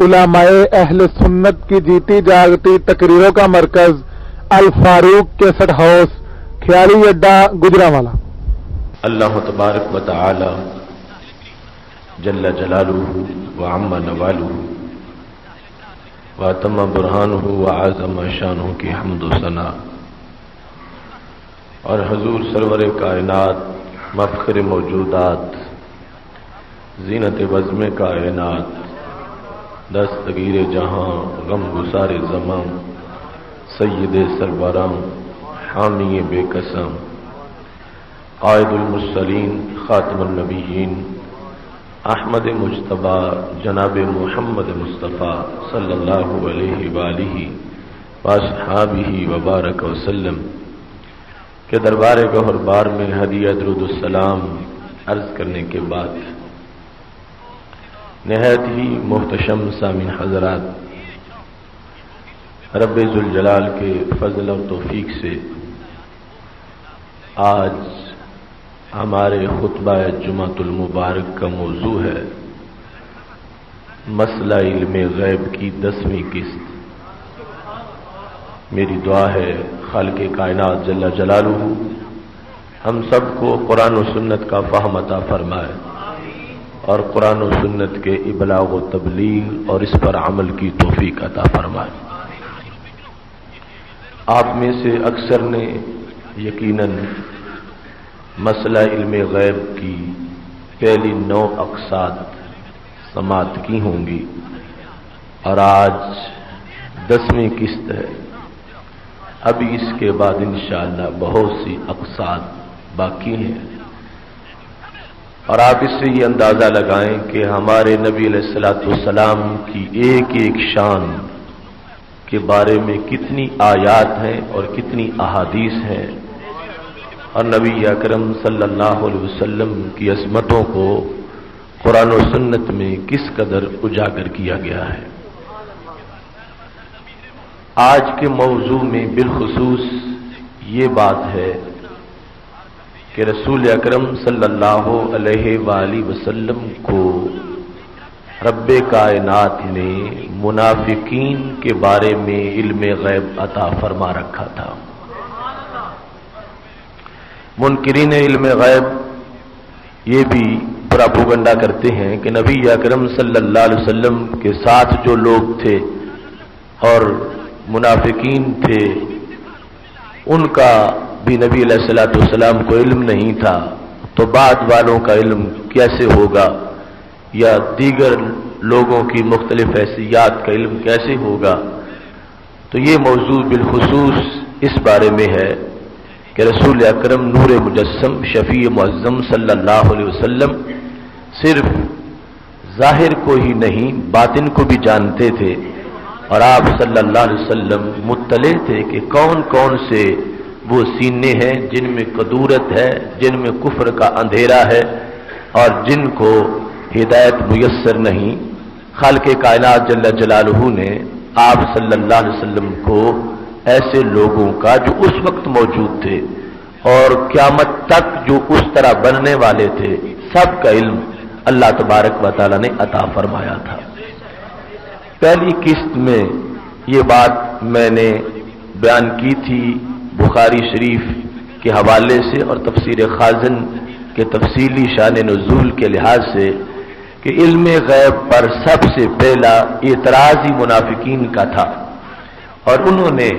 علمائے اہل سنت کی جیتی جاگتی تقریروں کا مرکز الفاروق کیسٹ ہاؤس، خیالی اڈا، گجرانوالہ۔ اللہ تبارک و تعالی جل جلالہ وعم نوالہ واتم برہانہ وعظم شانہ کی حمد و ثنا، اور حضور سرور کائنات، مفخر موجودات، زینت بزم کائنات، دستگیر جہاں، غم گسار زمان، سید سربراں، حامی بے قسم، قائد المرسلین، خاتم النبیین، احمد مجتبی جناب محمد مصطفیٰ صلی اللہ علیہ وآلہ واصحابہ وبارک وسلم کے دربار گوہر بار میں ہدیہ درود السلام عرض کرنے کے بعد، نہایت ہی محتشم سامعین حضرات، رب ذوالجلال کے فضل اور توفیق سے آج ہمارے خطبہ جمعۃ المبارک کا موضوع ہے مسئلہ علم غیب کی 10ویں قسط۔ میری دعا ہے خالق کائنات جل جلالہ ہم سب کو قرآن و سنت کا فہم عطا فرمائے اور قرآن و سنت کے ابلاغ و تبلیغ اور اس پر عمل کی توفیق عطا فرمائے۔ آپ میں سے اکثر نے یقیناً مسئلہ علم غیب کی پہلی 9 اقساط سماعت کی ہوں گی، اور آج 10ویں قسط ہے۔ ابھی اس کے بعد انشاءاللہ بہت سی اقساط باقی ہیں، اور آپ اس سے یہ اندازہ لگائیں کہ ہمارے نبی علیہ الصلوۃ والسلام کی ایک ایک شان کے بارے میں کتنی آیات ہیں اور کتنی احادیث ہیں، اور نبی اکرم صلی اللہ علیہ وسلم کی عظمتوں کو قرآن و سنت میں کس قدر اجاگر کیا گیا ہے۔ آج کے موضوع میں بالخصوص یہ بات ہے کہ رسول اکرم صلی اللہ علیہ وآلہ وسلم کو رب کائنات نے منافقین کے بارے میں علم غیب عطا فرما رکھا تھا۔ منکرین علم غیب یہ بھی پراپوگنڈا کرتے ہیں کہ نبی اکرم صلی اللہ علیہ وسلم کے ساتھ جو لوگ تھے اور منافقین تھے، ان کا بھی نبی علیہ الصلوۃ والسلام کو علم نہیں تھا، تو بعد والوں کا علم کیسے ہوگا، یا دیگر لوگوں کی مختلف حیثیات کا علم کیسے ہوگا۔ تو یہ موضوع بالخصوص اس بارے میں ہے کہ رسول اکرم نور مجسم شفیع معظم صلی اللہ علیہ وسلم صرف ظاہر کو ہی نہیں باطن کو بھی جانتے تھے، اور آپ صلی اللہ علیہ وسلم مطلع تھے کہ کون کون سے وہ سینے ہیں جن میں کدورت ہے، جن میں کفر کا اندھیرا ہے، اور جن کو ہدایت میسر نہیں۔ خالق کائنات جل جلالہ نے آپ صلی اللہ علیہ وسلم کو ایسے لوگوں کا جو اس وقت موجود تھے اور قیامت تک جو اس طرح بننے والے تھے، سب کا علم اللہ تبارک و تعالی نے عطا فرمایا تھا۔ پہلی قسط میں یہ بات میں نے بیان کی تھی بخاری شریف کے حوالے سے اور تفسیر خازن کے تفصیلی شان نزول کے لحاظ سے کہ علم غیب پر سب سے پہلا اعتراض ہی منافقین کا تھا، اور انہوں نے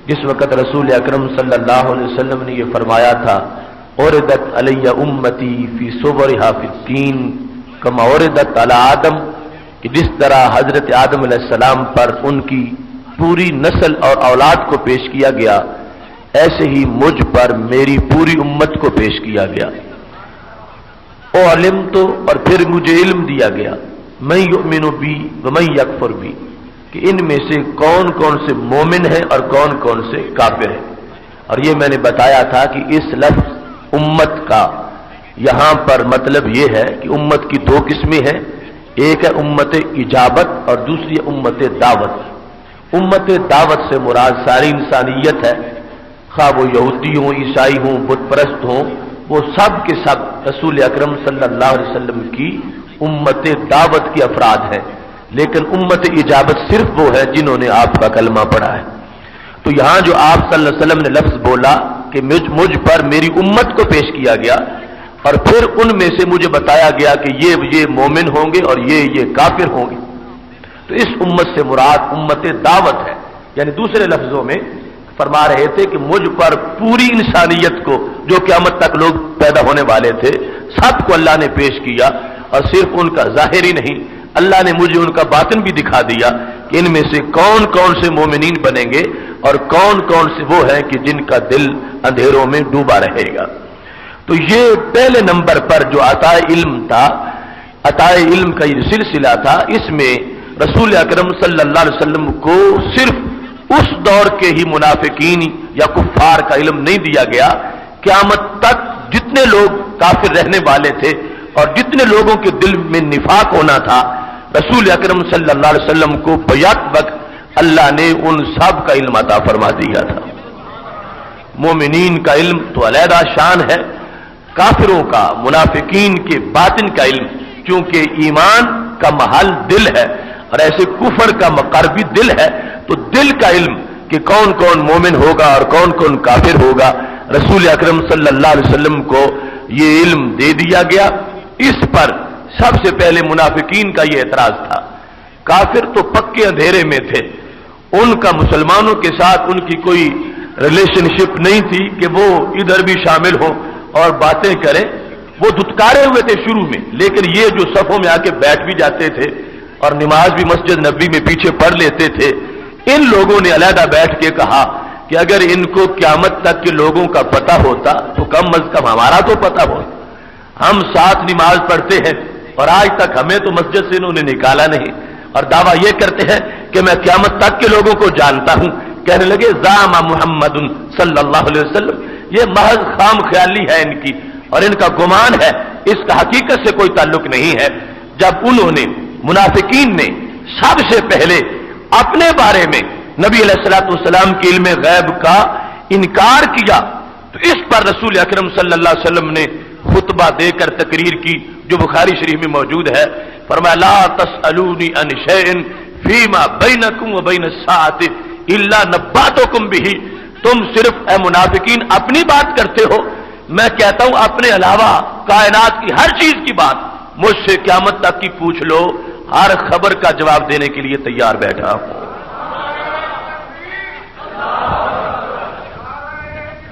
جس وقت رسول اکرم صلی اللہ علیہ وسلم نے یہ فرمایا تھا اوردت علی امتی فی صورہا فی الدین کما اوردت علی آدم، کہ جس طرح حضرت آدم علیہ السلام پر ان کی پوری نسل اور اولاد کو پیش کیا گیا، ایسے ہی مجھ پر میری پوری امت کو پیش کیا گیا۔ او علم تو، اور پھر مجھے علم دیا گیا، من یؤمن بی ومن یکفر بی، کہ ان میں سے کون کون سے مومن ہیں اور کون کون سے کافر ہیں۔ اور یہ میں نے بتایا تھا کہ اس لفظ امت کا یہاں پر مطلب یہ ہے کہ امت کی 2 قسمیں ہیں، ایک ہے امت اجابت اور دوسری امت دعوت۔ امت دعوت سے مراد ساری انسانیت ہے، خواہ وہ یہودی ہوں، عیسائی ہوں، بت پرست ہوں، وہ سب کے سب رسول اکرم صلی اللہ علیہ وسلم کی امت دعوت کے افراد ہیں۔ لیکن امت اجابت صرف وہ ہے جنہوں نے آپ کا کلمہ پڑھا ہے۔ تو یہاں جو آپ صلی اللہ علیہ وسلم نے لفظ بولا کہ مجھ پر میری امت کو پیش کیا گیا اور پھر ان میں سے مجھے بتایا گیا کہ یہ مومن ہوں گے اور یہ کافر ہوں گے، تو اس امت سے مراد امت دعوت ہے۔ یعنی دوسرے لفظوں میں فرما رہے تھے کہ مجھ پر پوری انسانیت کو، جو قیامت تک لوگ پیدا ہونے والے تھے، سب کو اللہ نے پیش کیا، اور صرف ان کا ظاہر ہی نہیں، اللہ نے مجھے ان کا باطن بھی دکھا دیا کہ ان میں سے کون کون سے مومنین بنیں گے اور کون کون سے وہ ہیں کہ جن کا دل اندھیروں میں ڈوبا رہے گا۔ تو یہ پہلے نمبر پر جو عطا علم تھا، عطا علم کا یہ سلسلہ تھا، اس میں رسول اکرم صلی اللہ علیہ وسلم کو صرف اس دور کے ہی منافقین یا کفار کا علم نہیں دیا گیا، قیامت تک جتنے لوگ کافر رہنے والے تھے اور جتنے لوگوں کے دل میں نفاق ہونا تھا، رسول اکرم صلی اللہ علیہ وسلم کو بیک وقت اللہ نے ان سب کا علم عطا فرما دیا تھا۔ مومنین کا علم تو علیحدہ شان ہے، کافروں کا، منافقین کے باطن کا علم، کیونکہ ایمان کا محل دل ہے اور ایسے کفر کا مقر بھی دل ہے، تو دل کا علم کہ کون کون مومن ہوگا اور کون کون کافر ہوگا، رسول اکرم صلی اللہ علیہ وسلم کو یہ علم دے دیا گیا۔ اس پر سب سے پہلے منافقین کا یہ اعتراض تھا، کافر تو پکے اندھیرے میں تھے، ان کا مسلمانوں کے ساتھ ان کی کوئی ریلیشن شپ نہیں تھی کہ وہ ادھر بھی شامل ہوں اور باتیں کریں، وہ دھتکارے ہوئے تھے شروع میں، لیکن یہ جو صفوں میں آ کے بیٹھ بھی جاتے تھے اور نماز بھی مسجد نبی میں پیچھے پڑھ لیتے تھے، ان لوگوں نے علیحدہ بیٹھ کے کہا کہ اگر ان کو قیامت تک کے لوگوں کا پتہ ہوتا تو کم از کم ہمارا تو پتہ ہوتا، ہم ساتھ نماز پڑھتے ہیں اور آج تک ہمیں تو مسجد سے انہوں نے نکالا نہیں، اور دعویٰ یہ کرتے ہیں کہ میں قیامت تک کے لوگوں کو جانتا ہوں۔ کہنے لگے زعم محمد صلی اللہ علیہ وسلم، یہ محض خام خیالی ہے ان کی اور ان کا گمان ہے، اس کا حقیقت سے کوئی تعلق نہیں ہے۔ جب انہوں نے، منافقین نے سب سے پہلے اپنے بارے میں نبی علیہ الصلوۃ والسلام کے علم غیب کا انکار کیا، تو اس پر رسول اکرم صلی اللہ علیہ وسلم نے خطبہ دے کر تقریر کی، جو بخاری شریف میں موجود ہے۔ فرمایا لا تسألونی عن شیء فیما بینکم وبین الساعۃ الا نبأتکم بہ، تم صرف اے منافقین اپنی بات کرتے ہو، میں کہتا ہوں اپنے علاوہ کائنات کی ہر چیز کی بات مجھ سے قیامت تک کی پوچھ لو، ہر خبر کا جواب دینے کے لیے تیار بیٹھا ہوں۔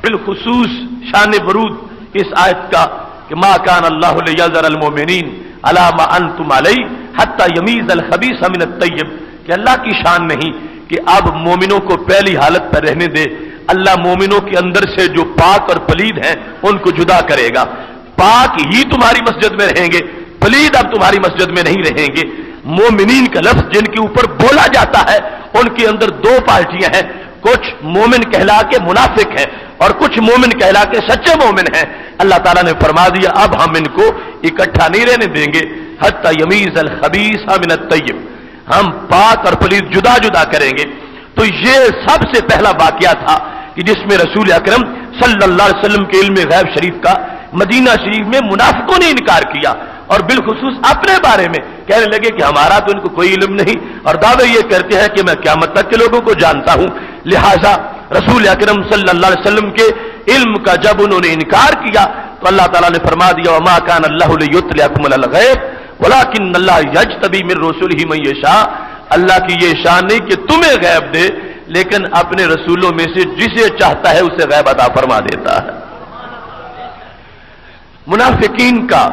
بالخصوص شان ورود اس آیت کا کہ ما کان اللہ لیذر المؤمنین علی ما انتم علیہ حتی یمیز الخبیث من الطیب، کہ اللہ کی شان نہیں کہ اب مومنوں کو پہلی حالت پر رہنے دے، اللہ مومنوں کے اندر سے جو پاک اور پلید ہیں ان کو جدا کرے گا، پاک ہی تمہاری مسجد میں رہیں گے، پلید اب تمہاری مسجد میں نہیں رہیں گے۔ مومنین کا لفظ جن کے اوپر بولا جاتا ہے ان کے اندر دو پارٹیاں ہیں، کچھ مومن کہلا کے منافق ہیں اور کچھ مومن کہلا کے سچے مومن ہیں۔ اللہ تعالیٰ نے فرما دیا اب ہم ان کو اکٹھا نہیں رہنے دیں گے، حتی یمیز الخبیث من الطیب، ہم پاک اور پلید جدا جدا کریں گے۔ تو یہ سب سے پہلا واقعہ تھا کہ جس میں رسول اکرم صلی اللہ علیہ وسلم کے علم غیب شریف کا مدینہ شریف میں منافقوں نے انکار کیا اور بالخصوص اپنے بارے میں کہنے لگے کہ ہمارا تو ان کو کوئی علم نہیں، اور دعوے یہ کرتے ہیں کہ میں قیامت تک کے لوگوں کو جانتا ہوں۔ لہذا رسول اکرم صلی اللہ علیہ وسلم کے علم کا جب انہوں نے انکار کیا تو اللہ تعالیٰ نے فرما دیا وما کان اللہ لیطلعکم علی الغیب ولکن اللہ یجتبی من رسلہ من یشاء، اللہ کی یہ شان نہیں کہ تمہیں غیب دے، لیکن اپنے رسولوں میں سے جسے چاہتا ہے اسے غیب عطا فرما دیتا ہے۔ منافقین کا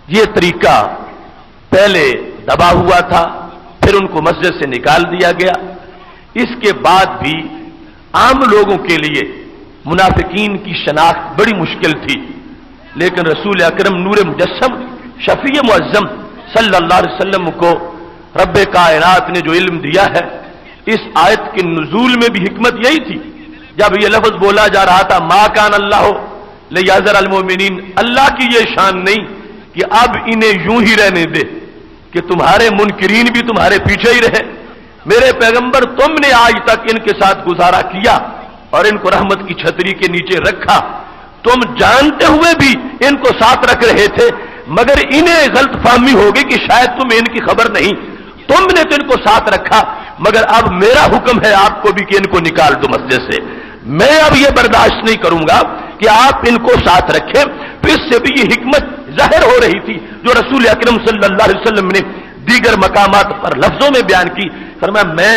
یہ طریقہ پہلے دبا ہوا تھا، پھر ان کو مسجد سے نکال دیا گیا۔ اس کے بعد بھی عام لوگوں کے لیے منافقین کی شناخت بڑی مشکل تھی، لیکن رسول اکرم نور مجسم شفیع معظم صلی اللہ علیہ وسلم کو رب کائنات نے جو علم دیا ہے، اس آیت کے نزول میں بھی حکمت یہی تھی۔ جب یہ لفظ بولا جا رہا تھا ما کان اللہ لیذر المؤمنین، اللہ کی یہ شان نہیں کہ اب انہیں یوں ہی رہنے دے کہ تمہارے منکرین بھی تمہارے پیچھے ہی رہے، میرے پیغمبر تم نے آج تک ان کے ساتھ گزارا کیا اور ان کو رحمت کی چھتری کے نیچے رکھا، تم جانتے ہوئے بھی ان کو ساتھ رکھ رہے تھے، مگر انہیں غلط فہمی ہوگی کہ شاید تمہیں ان کی خبر نہیں، تم نے تو ان کو ساتھ رکھا، مگر اب میرا حکم ہے آپ کو بھی کہ ان کو نکال دو مسجد سے۔ میں اب یہ برداشت نہیں کروں گا کہ آپ ان کو ساتھ رکھیں۔ تو اس سے بھی یہ حکمت ظاہر ہو رہی تھی جو رسول اکرم صلی اللہ علیہ وسلم نے دیگر مقامات پر لفظوں میں بیان کی۔ فرمایا میں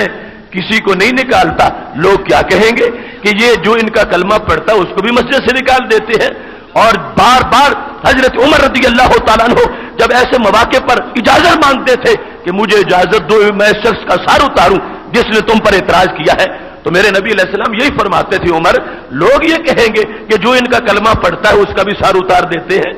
کسی کو نہیں نکالتا، لوگ کیا کہیں گے کہ یہ جو ان کا کلمہ پڑھتا ہے اس کو بھی مسجد سے نکال دیتے ہیں۔ اور بار بار حضرت عمر رضی اللہ تعالیٰ عنہ جب ایسے مواقع پر اجازت مانگتے تھے کہ مجھے اجازت دو میں اس شخص کا سر اتاروں جس نے تم پر اعتراض کیا ہے، تو میرے نبی علیہ السلام یہی فرماتے تھے، عمر لوگ یہ کہیں گے کہ جو ان کا کلمہ پڑھتا ہے اس کا بھی سر اتار دیتے ہیں۔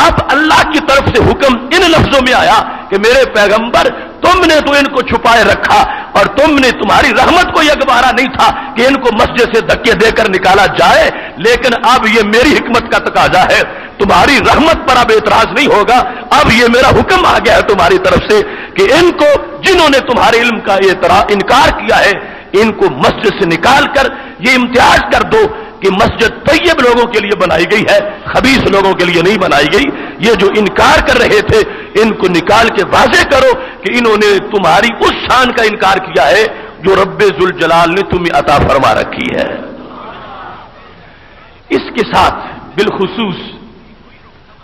اب اللہ کی طرف سے حکم ان لفظوں میں آیا کہ میرے پیغمبر تم نے تو ان کو چھپائے رکھا اور تمہاری رحمت کو یہ گوارا نہیں تھا کہ ان کو مسجد سے دھکے دے کر نکالا جائے، لیکن اب یہ میری حکمت کا تقاضا ہے، تمہاری رحمت پر اب اعتراض نہیں ہوگا، اب یہ میرا حکم آ گیا ہے تمہاری طرف سے کہ ان کو جنہوں نے تمہارے علم کا انکار کیا ہے ان کو مسجد سے نکال کر یہ امتیاز کر دو کہ مسجد طیب لوگوں کے لیے بنائی گئی ہے، خبیث لوگوں کے لیے نہیں بنائی گئی۔ یہ جو انکار کر رہے تھے ان کو نکال کے واضح کرو کہ انہوں نے تمہاری اس شان کا انکار کیا ہے جو رب ذوالجلال نے تمہیں عطا فرما رکھی ہے۔ اس کے ساتھ بالخصوص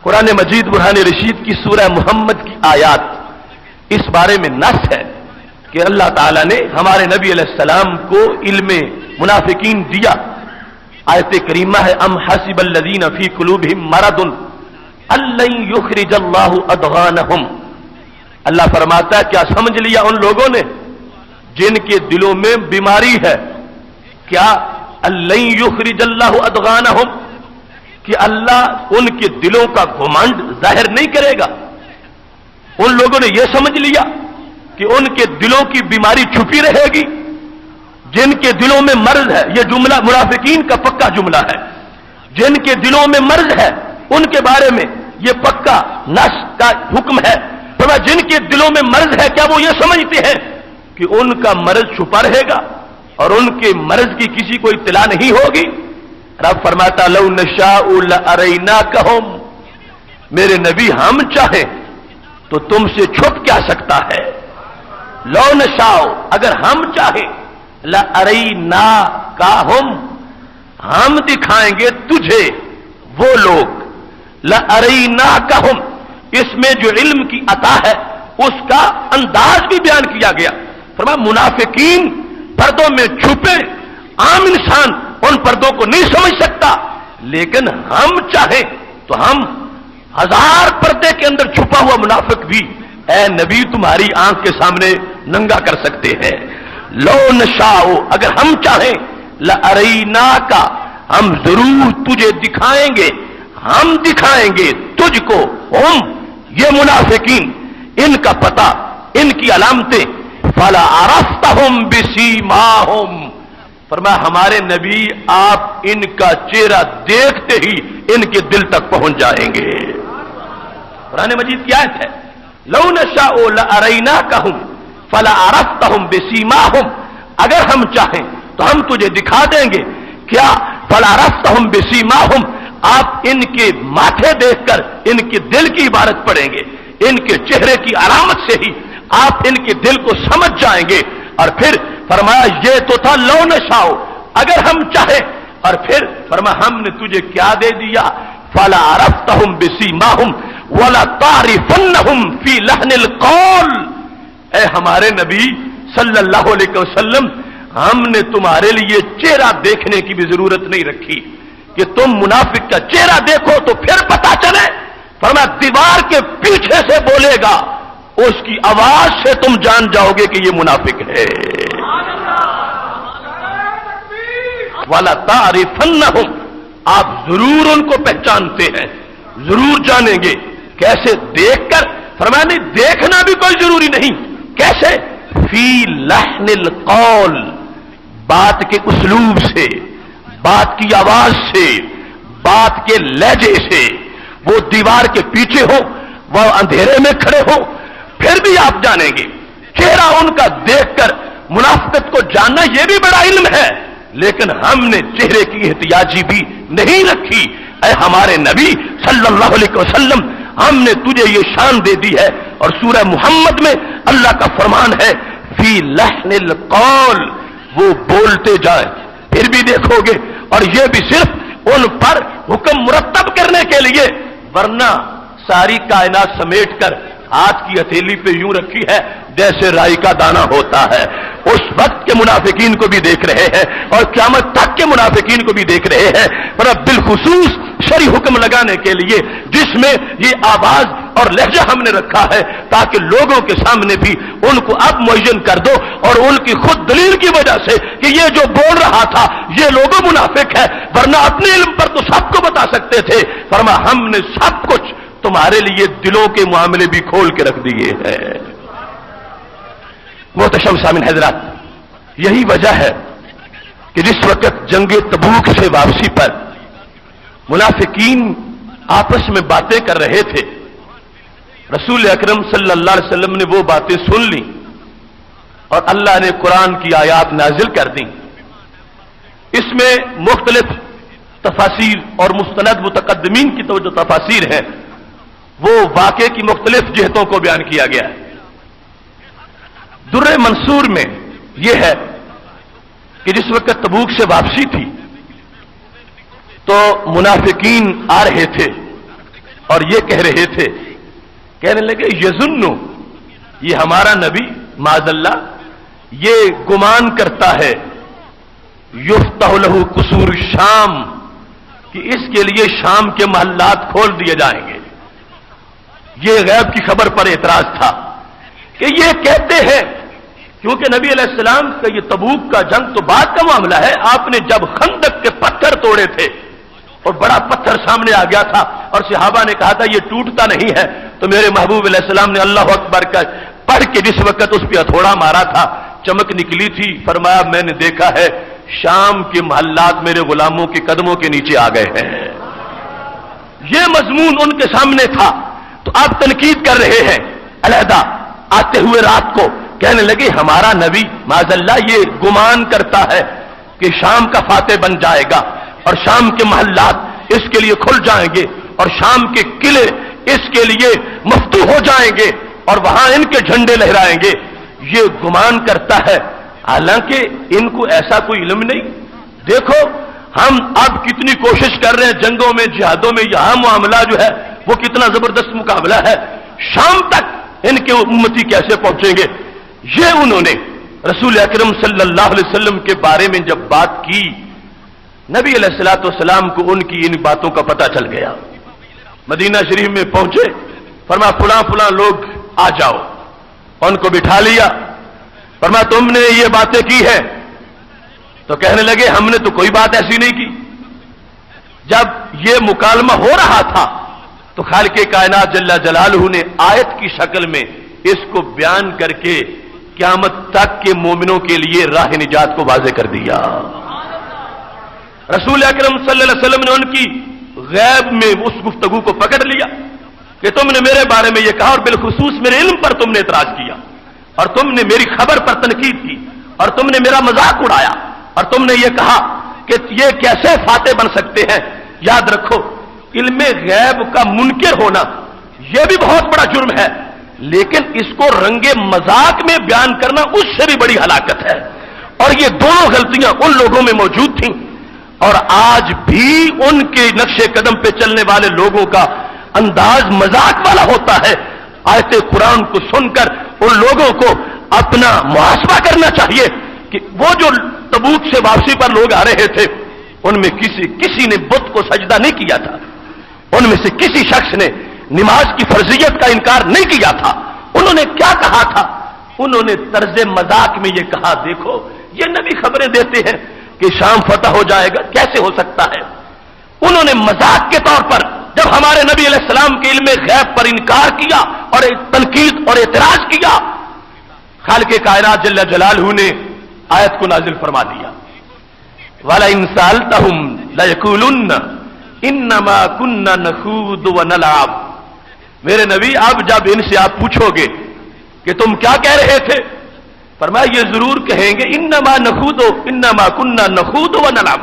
قرآن مجید برہان رشید کی سورہ محمد کی آیات اس بارے میں نص ہے کہ اللہ تعالیٰ نے ہمارے نبی علیہ السلام کو علم منافقین دیا۔ آیت کریمہ ہے ام حسب الذین فی قلوبہم مرض ان لن یخرج اللہ اضغانہم۔ اللہ فرماتا ہے کیا سمجھ لیا ان لوگوں نے جن کے دلوں میں بیماری ہے، کیا ان لن یخرج اللہ اضغانہم کہ اللہ ان کے دلوں کا گھمنڈ ظاہر نہیں کرے گا؟ ان لوگوں نے یہ سمجھ لیا کہ ان کے دلوں کی بیماری چھپی رہے گی، جن کے دلوں میں مرض ہے، یہ جملہ منافقین کا پکا جملہ ہے، جن کے دلوں میں مرض ہے ان کے بارے میں یہ پکا نص کا حکم ہے۔ جن کے دلوں میں مرض ہے کیا وہ یہ سمجھتے ہیں کہ ان کا مرض چھپا رہے گا اور ان کے مرض کی کسی کو اطلاع نہیں ہوگی؟ رب فرماتا لو نشاء لاریناکہم، میرے نبی ہم چاہیں تو تم سے چھپ کیا سکتا ہے؟ لو نشاء اگر ہم چاہیں لاریناکہم ہم دکھائیں گے تجھے وہ لوگ، لاریناکہم اس میں جو علم کی عطا ہے اس کا انداز بھی بیان کیا گیا۔ فرمایا منافقین پردوں میں چھپے، عام انسان ان پردوں کو نہیں سمجھ سکتا، لیکن ہم چاہیں تو ہم 1000 پردے کے اندر چھپا ہوا منافق بھی اے نبی تمہاری آنکھ کے سامنے ننگا کر سکتے ہیں۔ لو نشاء اگر ہم چاہیں لاریناکا ہم ضرور تجھے دکھائیں گے، ہم دکھائیں گے تجھ کو، ہم یہ منافقین ان کا پتہ ان کی علامتیں فلا عرفتہم بسیماہم، فرمایا ہمارے نبی آپ ان کا چہرہ دیکھتے ہی ان کے دل تک پہنچ جائیں گے۔ قرآن مجید کی آیت ہے لو نشاء لاریناکہم فلا عرفتہم بسیماہم، اگر ہم چاہیں تو ہم تجھے دکھا دیں گے، کیا فلا عرفتہم بسیماہم آپ ان کے ماتھے دیکھ کر ان کے دل کی عبارت پڑھیں گے، ان کے چہرے کی علامت سے ہی آپ ان کے دل کو سمجھ جائیں گے۔ اور پھر فرمایا یہ تو تھا لو نشاء اگر ہم چاہیں، اور پھر فرمایا ہم نے تجھے کیا دے دیا فلا عرفتہم بسیماہم ولتعرفنہم فی لحن القول، اے ہمارے نبی صلی اللہ علیہ وسلم ہم نے تمہارے لیے چہرہ دیکھنے کی بھی ضرورت نہیں رکھی کہ تم منافق کا چہرہ دیکھو تو پھر پتا چلے، فرمایا دیوار کے پیچھے سے بولے گا اس کی آواز سے تم جان جاؤ گے کہ یہ منافق ہے۔ وَلَتَعْرِفَنَّهُمْ آپ ضرور ان کو پہچانتے ہیں، ضرور جانیں گے۔ کیسے؟ دیکھ کر، فرمایا نہیں دیکھنا بھی کوئی ضروری نہیں، کیسے؟ فی لحن القول، بات کے اسلوب سے، بات کی آواز سے، بات کے لہجے سے، وہ دیوار کے پیچھے ہو، وہ اندھیرے میں کھڑے ہو، پھر بھی آپ جانیں گے۔ چہرہ ان کا دیکھ کر منافقت کو جاننا یہ بھی بڑا علم ہے، لیکن ہم نے چہرے کی احتیاطی بھی نہیں رکھی۔ اے ہمارے نبی صلی اللہ علیہ وسلم ہم نے تجھے یہ شان دے دی ہے. اور سورہ محمد میں اللہ کا فرمان ہے فی لحن القول، وہ بولتے جائیں. پھر بھی دیکھو گے، اور یہ بھی صرف ان پر حکم مرتب کرنے کے لیے، ورنہ ساری کائنات سمیٹ کر ہاتھ کی ہتھیلی پہ یوں رکھی ہے جیسے رائی کا دانہ ہوتا ہے. اس وقت کے منافقین کو بھی دیکھ رہے ہیں اور قیامت تک کے منافقین کو بھی دیکھ رہے ہیں، پر اب بالخصوص شرعی حکم لگانے کے لیے جس میں یہ آواز اور لہجہ ہم نے رکھا ہے تاکہ لوگوں کے سامنے بھی ان کو اب معین کر دو، اور ان کی خود دلیل کی وجہ سے کہ یہ جو بول رہا تھا یہ لوگوں منافق ہے، ورنہ اپنے علم پر تو سب کو بتا سکتے تھے. فرما ہم نے سب کچھ تمہارے لیے دلوں کے معاملے بھی کھول کے رکھ دیے ہیں. محتشم سامعین حضرات، یہی وجہ ہے کہ جس وقت جنگ تبوک سے واپسی پر منافقین آپس میں باتیں کر رہے تھے، رسول اکرم صلی اللہ علیہ وسلم نے وہ باتیں سن لی اور اللہ نے قرآن کی آیات نازل کر دیں. اس میں مختلف تفاسیر اور مستند متقدمین کی جو تفاسیر ہیں وہ واقعے کی مختلف جہتوں کو بیان کیا گیا ہے. در منصور میں یہ ہے کہ جس وقت تبوک سے واپسی تھی تو منافقین آ رہے تھے اور یہ کہہ رہے تھے، کہنے لگے یظنو، یہ ہمارا نبی معاذ اللہ یہ گمان کرتا ہے، یفتح لہ قصور الشام، کہ اس کے لیے شام کے محلات کھول دیے جائیں گے. یہ غیب کی خبر پر اعتراض تھا کہ یہ کہتے ہیں، کیونکہ نبی علیہ السلام کا یہ تبوک کا جنگ تو بعد کا معاملہ ہے. آپ نے جب خندق کے پتھر توڑے تھے اور بڑا پتھر سامنے آ گیا تھا اور صحابہ نے کہا تھا یہ ٹوٹتا نہیں ہے، تو میرے محبوب علیہ السلام نے اللہ اکبر کا پڑھ کے جس وقت اس پہ ہتھوڑا مارا تھا چمک نکلی تھی. فرمایا میں نے دیکھا ہے شام کے محلات میرے غلاموں کے قدموں کے نیچے آ گئے ہیں. یہ مضمون ان کے سامنے تھا. تو آپ تنقید کر رہے ہیں علیحدہ. آتے ہوئے رات کو کہنے لگے ہمارا نبی معاذ اللہ یہ گمان کرتا ہے کہ شام کا فاتح بن جائے گا اور شام کے محلات اس کے لیے کھل جائیں گے اور شام کے قلعے اس کے لیے مفتوح ہو جائیں گے اور وہاں ان کے جھنڈے لہرائیں گے. یہ گمان کرتا ہے، حالانکہ ان کو ایسا کوئی علم نہیں. دیکھو ہم اب کتنی کوشش کر رہے ہیں جنگوں میں جہادوں میں، یہاں معاملہ جو ہے وہ کتنا زبردست مقابلہ ہے، شام تک ان کے امتی کیسے پہنچیں گے. یہ انہوں نے رسول اکرم صلی اللہ علیہ وسلم کے بارے میں جب بات کی، نبی علیہ الصلوۃ والسلام کو ان کی ان باتوں کا پتہ چل گیا. مدینہ شریف میں پہنچے، فرمایا فلاں فلاں لوگ آ جاؤ. ان کو بٹھا لیا، فرمایا تم نے یہ باتیں کی ہیں؟ تو کہنے لگے ہم نے تو کوئی بات ایسی نہیں کی. جب یہ مکالمہ ہو رہا تھا تو خالق کائنات جل جلالہ نے آیت کی شکل میں اس کو بیان کر کے قیامت تک کے مومنوں کے لیے راہ نجات کو واضح کر دیا. رسول اکرم صلی اللہ علیہ وسلم نے ان کی غیب میں اس گفتگو کو پکڑ لیا کہ تم نے میرے بارے میں یہ کہا اور بالخصوص میرے علم پر تم نے اعتراض کیا اور تم نے میری خبر پر تنقید کی اور تم نے میرا مذاق اڑایا اور تم نے یہ کہا کہ یہ کیسے فاتح بن سکتے ہیں. یاد رکھو علم غیب کا منکر ہونا یہ بھی بہت بڑا جرم ہے، لیکن اس کو رنگ مذاق میں بیان کرنا اس سے بھی بڑی ہلاکت ہے. اور یہ دونوں غلطیاں ان لوگوں میں موجود تھیں اور آج بھی ان کے نقش قدم پہ چلنے والے لوگوں کا انداز مذاق والا ہوتا ہے. آیت قرآن کو سن کر ان لوگوں کو اپنا محاسبہ کرنا چاہیے کہ وہ جو تبوک سے واپسی پر لوگ آ رہے تھے ان میں کسی نے بت کو سجدہ نہیں کیا تھا، ان میں سے کسی شخص نے نماز کی فرضیت کا انکار نہیں کیا تھا. انہوں نے کیا کہا تھا؟ انہوں نے طرز مذاق میں یہ کہا دیکھو یہ نبی خبریں دیتے ہیں کہ شام فتح ہو جائے گا، کیسے ہو سکتا ہے. انہوں نے مذاق کے طور پر جب ہمارے نبی علیہ السلام کے علم غیب پر انکار کیا اور تنقید اور اعتراض کیا، خالق کائنات جل جلالہ نے آیت کو نازل فرما دیا. وَلَئِن سَأَلْتَهُمْ لَيَقُولُنَّ إِنَّمَا كُنَّا نَخُوضُ وَنَلْعَبُ. میرے نبی اب جب ان سے آپ پوچھو گے کہ تم کیا کہہ رہے تھے، فرمایا یہ ضرور کہیں گے انما كنا نخوض ونلعب،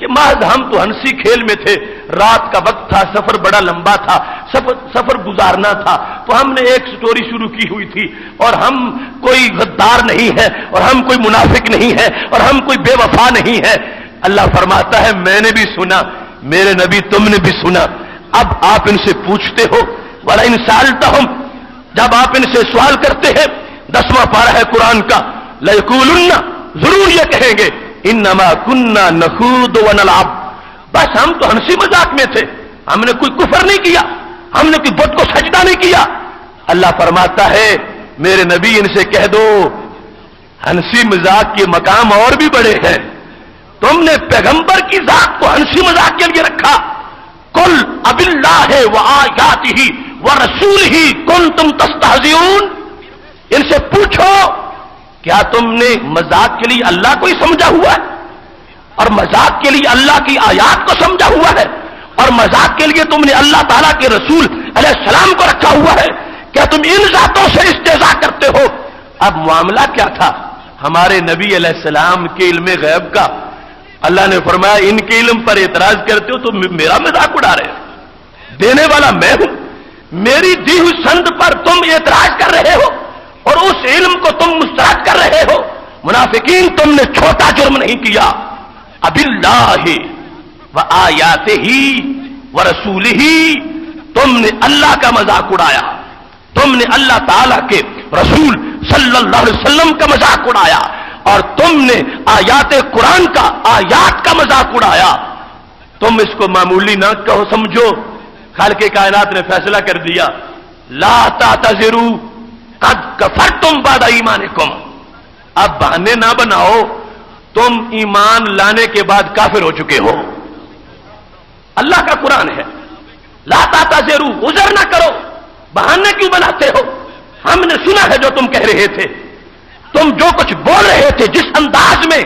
کہ محض ہم تو ہنسی کھیل میں تھے، رات کا وقت تھا، سفر بڑا لمبا تھا، سفر گزارنا تھا، تو ہم نے ایک سٹوری شروع کی ہوئی تھی، اور ہم کوئی غدار نہیں ہے، اور ہم کوئی منافق نہیں ہے، اور ہم کوئی بے وفا نہیں ہے۔ اللہ فرماتا ہے میں نے بھی سنا، میرے نبی تم نے بھی سنا، اب آپ ان سے پوچھتے ہو، وَلَئِن سَأَلْتَهُمْ، جب آپ ان سے سوال کرتے ہیں، 10واں پارہ ہے قرآن کا، لَيَقُولُنَّ، ضرور یہ کہیں گے، انما کننا نخوض ونلعب، بس ہم تو ہنسی مذاق میں تھے، ہم نے کوئی کفر نہیں کیا، ہم نے کوئی بت کو سجدہ نہیں کیا۔ اللہ فرماتا ہے میرے نبی ان سے کہہ دو ہنسی مذاق کے مقام اور بھی بڑے ہیں، تم نے پیغمبر کی ذات کو ہنسی مذاق کے لیے رکھا، قل اب اللہ وآیاتہ ورسولہ کنتم تستہزئون، ان سے پوچھو کیا تم نے مذاق کے لیے اللہ کو ہی سمجھا ہوا ہے، اور مذاق کے لیے اللہ کی آیات کو سمجھا ہوا ہے، اور مذاق کے لیے تم نے اللہ تعالیٰ کے رسول علیہ السلام کو رکھا ہوا ہے، کیا تم ان ذاتوں سے استہزاء کرتے ہو؟ اب معاملہ کیا تھا ہمارے نبی علیہ السلام کے علم غیب کا؟ اللہ نے فرمایا ان کے علم پر اعتراض کرتے ہو تو میرا مذاق اڑا رہے ہو، دینے والا میں ہوں، میری دی ہوئی سند پر تم اعتراض کر رہے ہو، اور اس علم کو تم مسترد کر رہے ہو۔ منافقین تم نے چھوٹا جرم نہیں کیا، اب اللہ وآیاتہ ورسولہ، تم نے اللہ کا مذاق اڑایا، تم نے اللہ تعالیٰ کے رسول صلی اللہ علیہ وسلم کا مذاق اڑایا، اور تم نے آیات قرآن کا، آیات کا مذاق اڑایا۔ تم اس کو معمولی نہ کہو، سمجھو خالق کائنات نے فیصلہ کر دیا، لا تعتذروا قد کفرتم بعد ایمانکم، اب بہانے نہ بناؤ، تم ایمان لانے کے بعد کافر ہو چکے ہو۔ اللہ کا قرآن ہے، لا تعتذروا، عذر نہ کرو، بہانے کیوں بناتے ہو؟ ہم نے سنا ہے جو تم کہہ رہے تھے، تم جو کچھ بول رہے تھے جس انداز میں،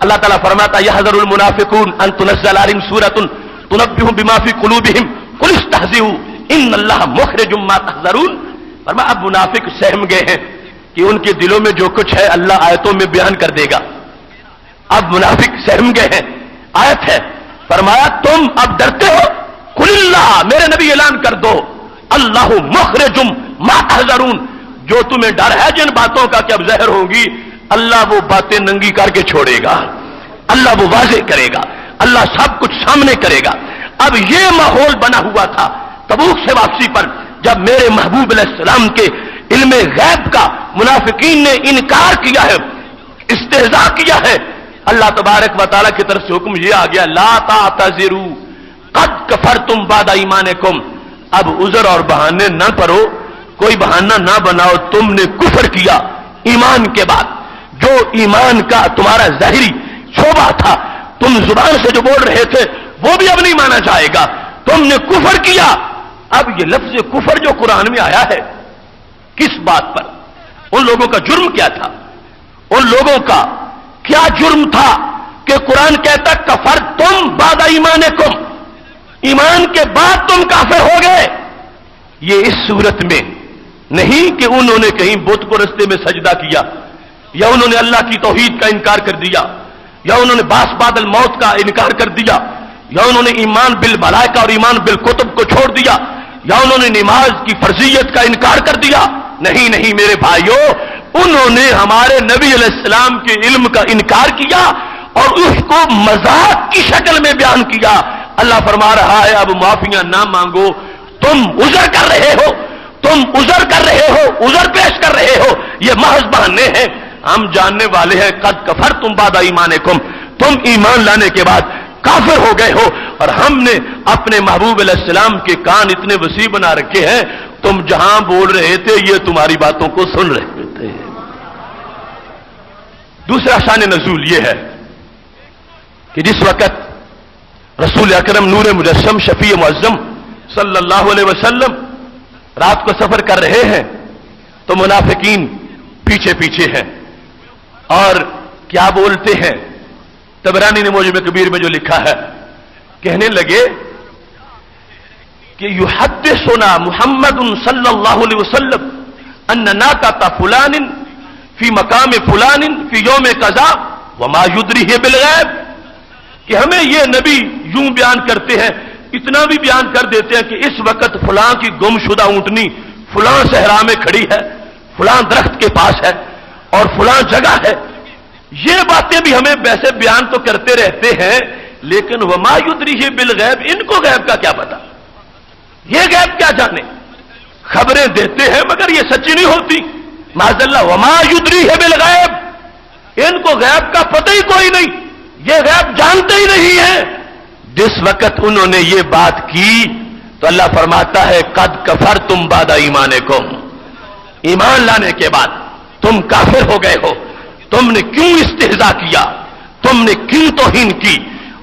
اللہ تعالیٰ فرماتا یحذر المنافقون ان تنزل علیہم سورۃ تنبئہم بما فی قلوبہم قل استہزئوا ان اللہ مخرج ما تحذرون۔ فرمایا اب منافق سہم گئے ہیں کہ ان کے دلوں میں جو کچھ ہے اللہ آیتوں میں بیان کر دے گا، اب منافق سہم گئے ہیں، آیت ہے، فرمایا تم اب ڈرتے ہو، قل اللہ، میرے نبی اعلان کر دو، اللہ مخرج ما تحذرون، جو تمہیں ڈر ہے جن باتوں کا کہ اب زہر ہوگی، اللہ وہ باتیں ننگی کر کے چھوڑے گا، اللہ وہ واضح کرے گا، اللہ سب کچھ سامنے کرے گا۔ اب یہ ماحول بنا ہوا تھا تبوک سے واپسی پر، جب میرے محبوب علیہ السلام کے علم غیب کا منافقین نے انکار کیا ہے، استہزاء کیا ہے، اللہ تبارک و تعالیٰ کی طرف سے حکم یہ آ گیا، لا تعتذروا قد کفرتم بعد ایمانکم، اب عذر اور بہانے نہ کرو، کوئی بہانہ نہ بناؤ، تم نے کفر کیا ایمان کے بعد، جو ایمان کا تمہارا ظاہری شعبہ تھا، تم زبان سے جو بول رہے تھے وہ بھی اب نہیں مانا جائے گا، تم نے کفر کیا۔ اب یہ لفظ کفر جو قرآن میں آیا ہے کس بات پر؟ ان لوگوں کا جرم کیا تھا؟ ان لوگوں کا کیا جرم تھا کہ قرآن کہتا کفر تم بعد ایمانکم، ایمان کے بعد تم کافر ہو گئے؟ یہ اس صورت میں نہیں کہ انہوں نے کہیں بت کو رستے میں سجدہ کیا، یا انہوں نے اللہ کی توحید کا انکار کر دیا، یا انہوں نے باس بعد الموت کا انکار کر دیا، یا انہوں نے ایمان بالملائکہ اور ایمان بالکتب کو چھوڑ دیا، یا انہوں نے نماز کی فرضیت کا انکار کر دیا۔ نہیں نہیں میرے بھائیوں، انہوں نے ہمارے نبی علیہ السلام کے علم کا انکار کیا اور اس کو مذاق کی شکل میں بیان کیا۔ اللہ فرما رہا ہے اب معافیاں نہ مانگو، تم عذر کر رہے ہو، تم عذر کر رہے ہو، عذر پیش کر رہے ہو، یہ محض بہانے ہیں، ہم جاننے والے ہیں قد کفرتم بعد ایمانکم، تم ایمان لانے کے بعد کافر ہو گئے ہو، اور ہم نے اپنے محبوب علیہ السلام کے کان اتنے وسیع بنا رکھے ہیں، تم جہاں بول رہے تھے یہ تمہاری باتوں کو سن رہے تھے۔ دوسرا شان نزول یہ ہے کہ جس وقت رسول اکرم نور مجسم شفیع معظم صلی اللہ علیہ وسلم رات کو سفر کر رہے ہیں تو منافقین پیچھے پیچھے ہیں، اور کیا بولتے ہیں؟ طبرانی نے معجم کبیر میں جو لکھا ہے، کہنے لگے کہ یحدثنا محمد صلی اللہ علیہ وسلم ان ناقۃ فلان فی مقام فلان فی یوم قضا وما یدریہ بالغیب، کہ ہمیں یہ نبی یوں بیان کرتے ہیں، اتنا بھی بیان کر دیتے ہیں کہ اس وقت فلاں کی گمشدہ اونٹنی فلاں صحرا میں کھڑی ہے، فلاں درخت کے پاس ہے اور فلاں جگہ ہے. یہ باتیں بھی ہمیں ویسے بیان تو کرتے رہتے ہیں، لیکن وما یدریہ بالغیب، ان کو غیب کا کیا پتا، یہ غیب کیا جانے. خبریں دیتے ہیں مگر یہ سچی نہیں ہوتی. معاذ اللہ، وما یدریہ بالغیب، ان کو غیب کا پتہ ہی کوئی نہیں، یہ غیب جانتے ہی نہیں ہیں. جس وقت انہوں نے یہ بات کی تو اللہ فرماتا ہے قد کفرتم بعد ایمانکم، ایمان لانے کے بعد تم کافر ہو گئے ہو. تم نے کیوں استہزاء کیا، تم نے کیوں توہین کی،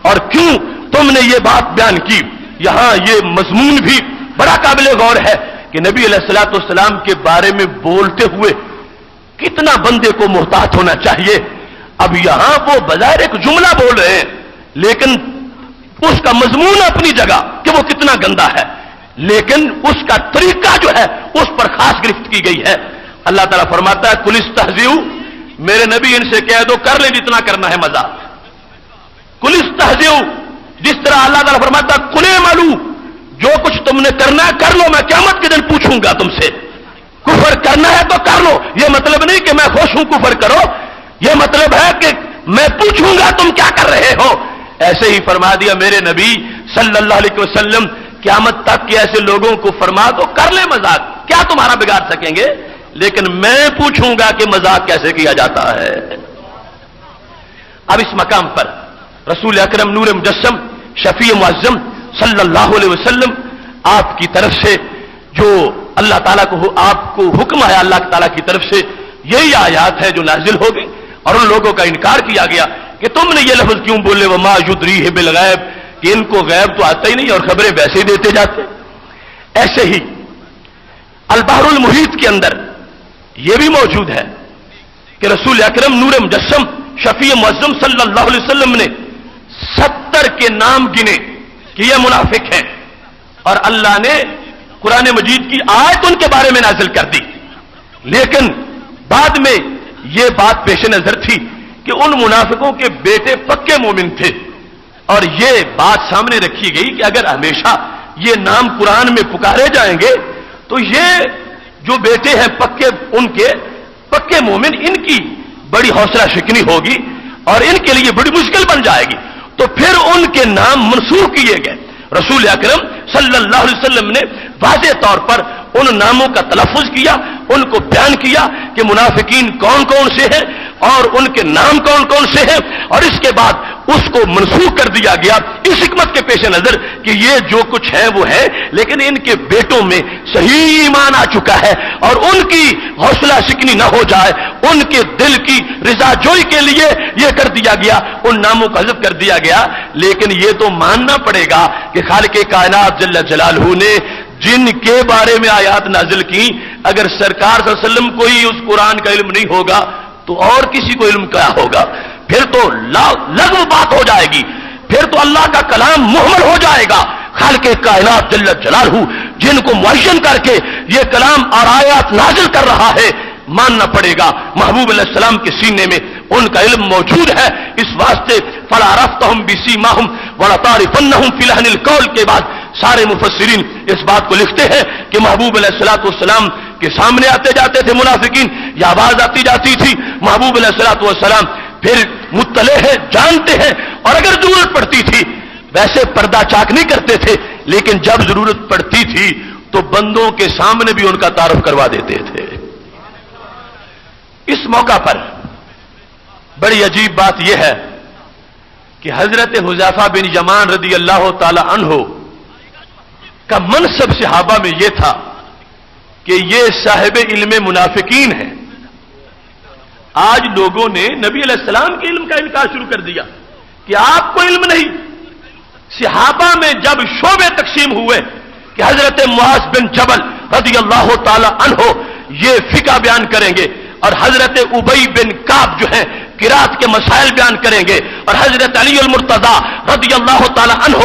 اور کیوں تم نے یہ بات بیان کی. یہاں یہ مضمون بھی بڑا قابل غور ہے کہ نبی علیہ الصلوۃ والسلام کے بارے میں بولتے ہوئے کتنا بندے کو محتاط ہونا چاہیے. اب یہاں وہ بظاہر ایک جملہ بول رہے ہیں، لیکن اس کا مضمون اپنی جگہ کہ وہ کتنا گندا ہے، لیکن اس کا طریقہ جو ہے اس پر خاص گرفت کی گئی ہے. اللہ تعالیٰ فرماتا ہے قل استہزئوا، میرے نبی ان سے کہہ دو کر لیں جتنا کرنا ہے مذاق. قل استہزئوا، جس طرح اللہ تعالیٰ فرماتا ہے قل اعملوا، جو کچھ تم نے کرنا ہے کر لو، میں قیامت کے دن پوچھوں گا تم سے. کفر کرنا ہے تو کر لو، یہ مطلب نہیں کہ میں خوش ہوں کفر کرو، یہ مطلب ہے کہ میں پوچھوں گا تم کیا کر رہے ہو. ایسے ہی فرما دیا میرے نبی صلی اللہ علیہ وسلم، قیامت تک کے ایسے لوگوں کو فرما دو کر لے مذاق، کیا تمہارا بگاڑ سکیں گے، لیکن میں پوچھوں گا کہ مذاق کیسے کیا جاتا ہے. اب اس مقام پر رسول اکرم نور مجسم شفیع معظم صلی اللہ علیہ وسلم آپ کی طرف سے جو اللہ تعالیٰ کو آپ کو حکم ہے اللہ تعالیٰ کی طرف سے، یہی آیات ہے جو نازل ہو گئی اور ان لوگوں کا انکار کیا گیا کہ تم نے یہ لفظ کیوں بولے وما یدریہ بالغیب، کہ ان کو غیب تو آتا ہی نہیں اور خبریں ویسے ہی دیتے جاتے. ایسے ہی البحر المحیط کے اندر یہ بھی موجود ہے کہ رسول اکرم نور مجسم شفیع معظم صلی اللہ علیہ وسلم نے 70 کے نام گنے کہ یہ منافق ہیں، اور اللہ نے قرآن مجید کی آیت ان کے بارے میں نازل کر دی. لیکن بعد میں یہ بات پیش نظر تھی کہ ان منافقوں کے بیٹے پکے مومن تھے، اور یہ بات سامنے رکھی گئی کہ اگر ہمیشہ یہ نام قرآن میں پکارے جائیں گے تو یہ جو بیٹے ہیں پکے، ان کے پکے مومن، ان کی بڑی حوصلہ شکنی ہوگی اور ان کے لیے بڑی مشکل بن جائے گی. تو پھر ان کے نام منسوخ کیے گئے. رسول اکرم صلی اللہ علیہ وسلم نے واضح طور پر ان ناموں کا تلفظ کیا، ان کو بیان کیا کہ منافقین کون کون سے ہیں اور ان کے نام کون کون سے ہیں، اور اس کے بعد اس کو منسوخ کر دیا گیا اس حکمت کے پیش نظر کہ یہ جو کچھ ہے وہ ہے، لیکن ان کے بیٹوں میں صحیح ایمان آ چکا ہے اور ان کی حوصلہ شکنی نہ ہو جائے، ان کے دل کی رضا جوئی کے لیے یہ کر دیا گیا، ان ناموں کا حذف کر دیا گیا. لیکن یہ تو ماننا پڑے گا کہ خالق کائنات جل جلالہ نے جن کے بارے میں آیات نازل کی، اگر سرکار صلی اللہ علیہ وسلم کو ہی اس قرآن کا علم نہیں ہوگا تو اور کسی کو علم کیا ہوگا؟ پھر تو لغو بات ہو جائے گی، پھر تو اللہ کا کلام محمل ہو جائے گا. خالق کائنات جل جلالہ جن کو معین کر کے یہ کلام اور آیات نازل کر رہا ہے، ماننا پڑے گا محبوب علیہ السلام کے سینے میں ان کا علم موجود ہے. اس واسطے فلا عرفتہم بسیماہم ولتعرفنہم فی لحن القول کے بعد سارے مفسرین اس بات کو لکھتے ہیں کہ محبوب علیہ الصلوۃ والسلام کے سامنے آتے جاتے تھے منافقین، یا آواز آتی جاتی تھی، محبوب علیہ الصلوۃ والسلام پھر مطلع ہیں، جانتے ہیں، اور اگر ضرورت پڑتی تھی ویسے پردہ چاک نہیں کرتے تھے، لیکن جب ضرورت پڑتی تھی تو بندوں کے سامنے بھی ان کا تعارف کروا دیتے تھے. اس موقع پر بڑی عجیب بات یہ ہے کہ حضرت حذیفہ بن یمان رضی اللہ تعالی عنہ کا منصب صحابہ میں یہ تھا کہ یہ صاحب علم منافقین ہیں. آج لوگوں نے نبی علیہ السلام کے علم کا انکار شروع کر دیا کہ آپ کو علم نہیں. صحابہ میں جب شعبے تقسیم ہوئے کہ حضرت معاذ بن جبل رضی اللہ تعالی عنہ یہ فقہ بیان کریں گے، اور حضرت ابی بن کعب جو ہیں قرات کے مسائل بیان کریں گے، اور حضرت علی المرتضی رضی اللہ تعالی عنہ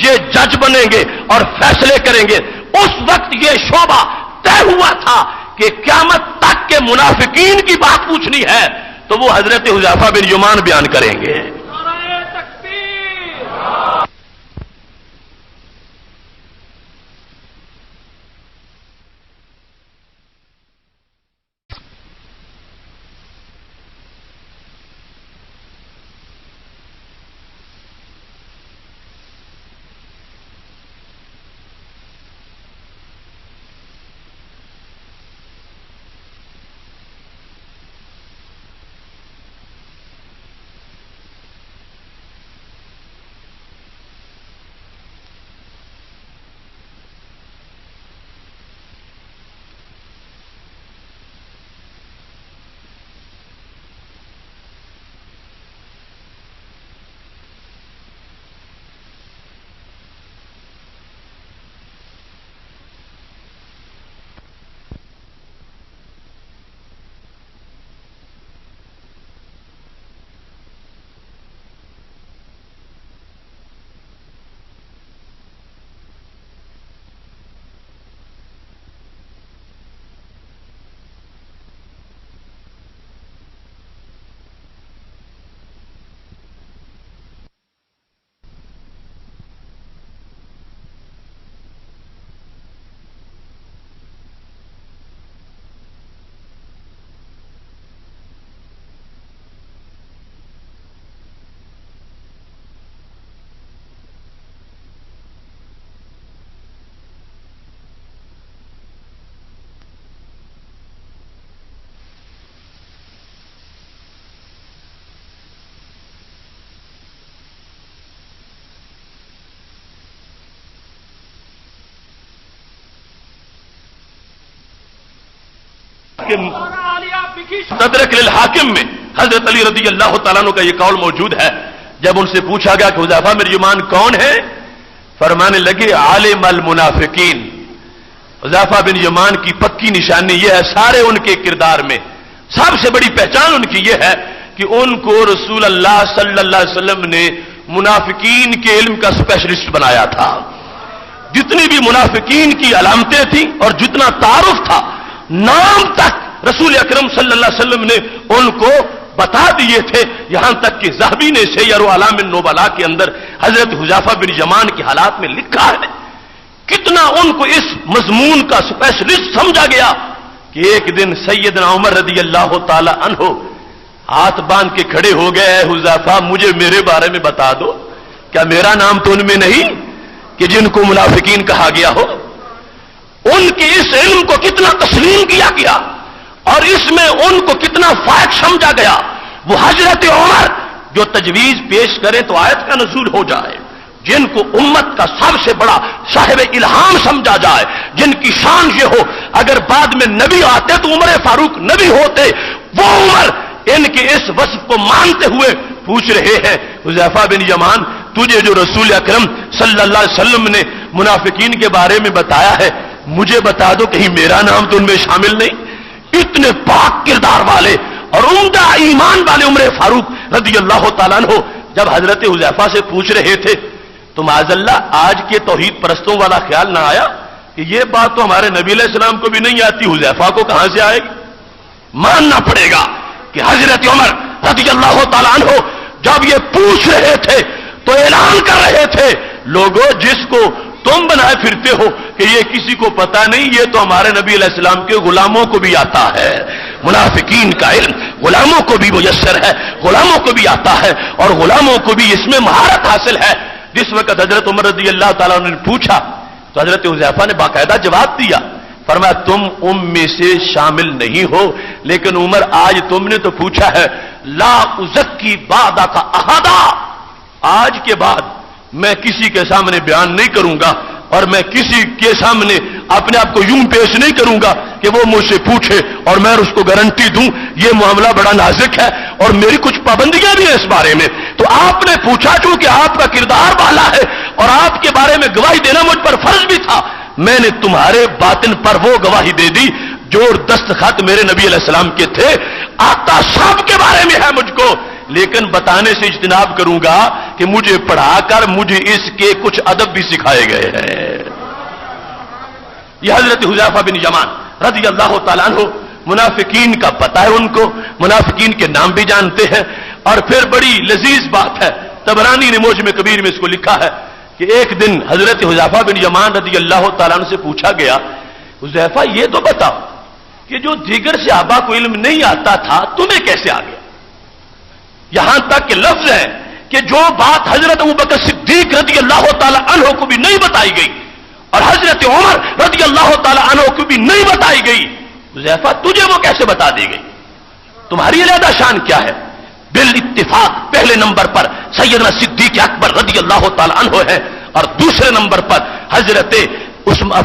یہ جج بنیں گے اور فیصلے کریں گے. اس وقت یہ شعبہ طے ہوا تھا کہ قیامت تک کے منافقین کی بات پوچھنی ہے تو وہ حضرت حذیفہ بن یمان بیان کریں گے. کہ تدرک للحاکم میں حضرت علی رضی اللہ تعالیٰ عنہ کا یہ قول موجود ہے. جب ان سے پوچھا گیا کہ حذیفہ بن یمان کون ہے، فرمانے لگے عالم المنافقین. حذیفہ بن یمان کی پکی نشانی یہ ہے، سارے ان کے کردار میں سب سے بڑی پہچان ان کی یہ ہے کہ ان کو رسول اللہ صلی اللہ علیہ وسلم نے منافقین کے علم کا اسپیشلسٹ بنایا تھا. جتنی بھی منافقین کی علامتیں تھیں اور جتنا تعارف تھا، نام تک رسول اکرم صلی اللہ علیہ وسلم نے ان کو بتا دیے تھے. یہاں تک کہ ذہبی نے سیر اعلام النبلاء کے اندر حضرت حذیفہ بن یمان کے حالات میں لکھا ہے کتنا ان کو اس مضمون کا اسپیشلسٹ سمجھا گیا کہ ایک دن سیدنا عمر رضی اللہ تعالی عنہ ہاتھ باندھ کے کھڑے ہو گئے، حذیفہ مجھے میرے بارے میں بتا دو، کیا میرا نام تو ان میں نہیں کہ جن کو منافقین کہا گیا ہو؟ ان کے اس علم کو کتنا تسلیم کیا گیا اور اس میں ان کو کتنا فائق سمجھا گیا. وہ حضرت عمر جو تجویز پیش کرے تو آیت کا نزول ہو جائے، جن کو امت کا سب سے بڑا صاحب الہام سمجھا جائے، جن کی شان یہ ہو اگر بعد میں نبی آتے تو عمر فاروق نبی ہوتے، وہ عمر ان کے اس وصف کو مانتے ہوئے پوچھ رہے ہیں حذیفہ بن یمان تجھے جو رسول اکرم صلی اللہ علیہ وسلم نے منافقین کے بارے میں بتایا ہے مجھے بتا دو، کہیں میرا نام تو ان میں شامل نہیں؟ اتنے پاک کردار والے اور عمدہ ایمان والے عمر فاروق رضی اللہ تعالیٰ عنہ جب حضرت حذیفہ سے پوچھ رہے تھے تو معاذ اللہ آج کے توحید پرستوں والا خیال نہ آیا کہ یہ بات تو ہمارے نبی علیہ السلام کو بھی نہیں آتی، حذیفہ کو کہاں سے آئے گی؟ ماننا پڑے گا کہ حضرت عمر رضی اللہ تعالیٰ عنہ جب یہ پوچھ رہے تھے تو اعلان کر رہے تھے لوگوں جس کو تم بنائے پھرتے ہو کہ یہ کسی کو پتا نہیں، یہ تو ہمارے نبی علیہ السلام کے غلاموں کو بھی آتا ہے. منافقین کا علم غلاموں کو بھی میسر ہے، غلاموں کو بھی آتا ہے اور غلاموں کو بھی اس میں مہارت حاصل ہے. جس وقت حضرت عمر رضی اللہ تعالیٰ عنہ نے پوچھا تو حضرت حذیفہ نے باقاعدہ جواب دیا، فرمایا تم میں سے شامل نہیں ہو، لیکن عمر آج تم نے تو پوچھا ہے لا ازکی بعد کا احدا، آج کے بعد میں کسی کے سامنے بیان نہیں کروں گا اور میں کسی کے سامنے اپنے آپ کو یوں پیش نہیں کروں گا کہ وہ مجھ سے پوچھے اور میں اس کو گارنٹی دوں. یہ معاملہ بڑا نازک ہے اور میری کچھ پابندیاں بھی ہیں اس بارے میں. تو آپ نے پوچھا چونکہ آپ کا کردار والا ہے اور آپ کے بارے میں گواہی دینا مجھ پر فرض بھی تھا، میں نے تمہارے باطن پر وہ گواہی دے دی جو دستخط میرے نبی علیہ السلام کے تھے. آتا صاحب کے بارے میں ہے مجھ کو، لیکن بتانے سے اجتناب کروں گا کہ مجھے پڑھا کر مجھے اس کے کچھ ادب بھی سکھائے گئے ہیں. یہ حضرت حذیفہ بن یمان رضی اللہ تعالیٰ عنہ منافقین کا پتہ ہے، ان کو منافقین کے نام بھی جانتے ہیں. اور پھر بڑی لذیذ بات ہے، طبرانی نے موجم کبیر میں اس کو لکھا ہے کہ ایک دن حضرت حذیفہ بن یمان رضی اللہ تعالیٰ عنہ سے پوچھا گیا حذیفہ یہ تو بتاؤ کہ جو دیگر صحابہ کو علم نہیں آتا تھا تمہیں کیسے آ گیا؟ یہاں تک کہ لفظ ہے کہ جو بات حضرت ابوبکر صدیق رضی اللہ تعالی عنہ کو بھی نہیں بتائی گئی اور حضرت عمر رضی اللہ تعالی عنہ کو بھی نہیں بتائی گئی، حذیفہ تجھے وہ کیسے بتا دی گئی؟ تمہاری علیحدہ شان کیا ہے؟ بالاتفاق پہلے نمبر پر سیدنا صدیق اکبر رضی اللہ تعالی عنہ ہے اور دوسرے نمبر پر حضرت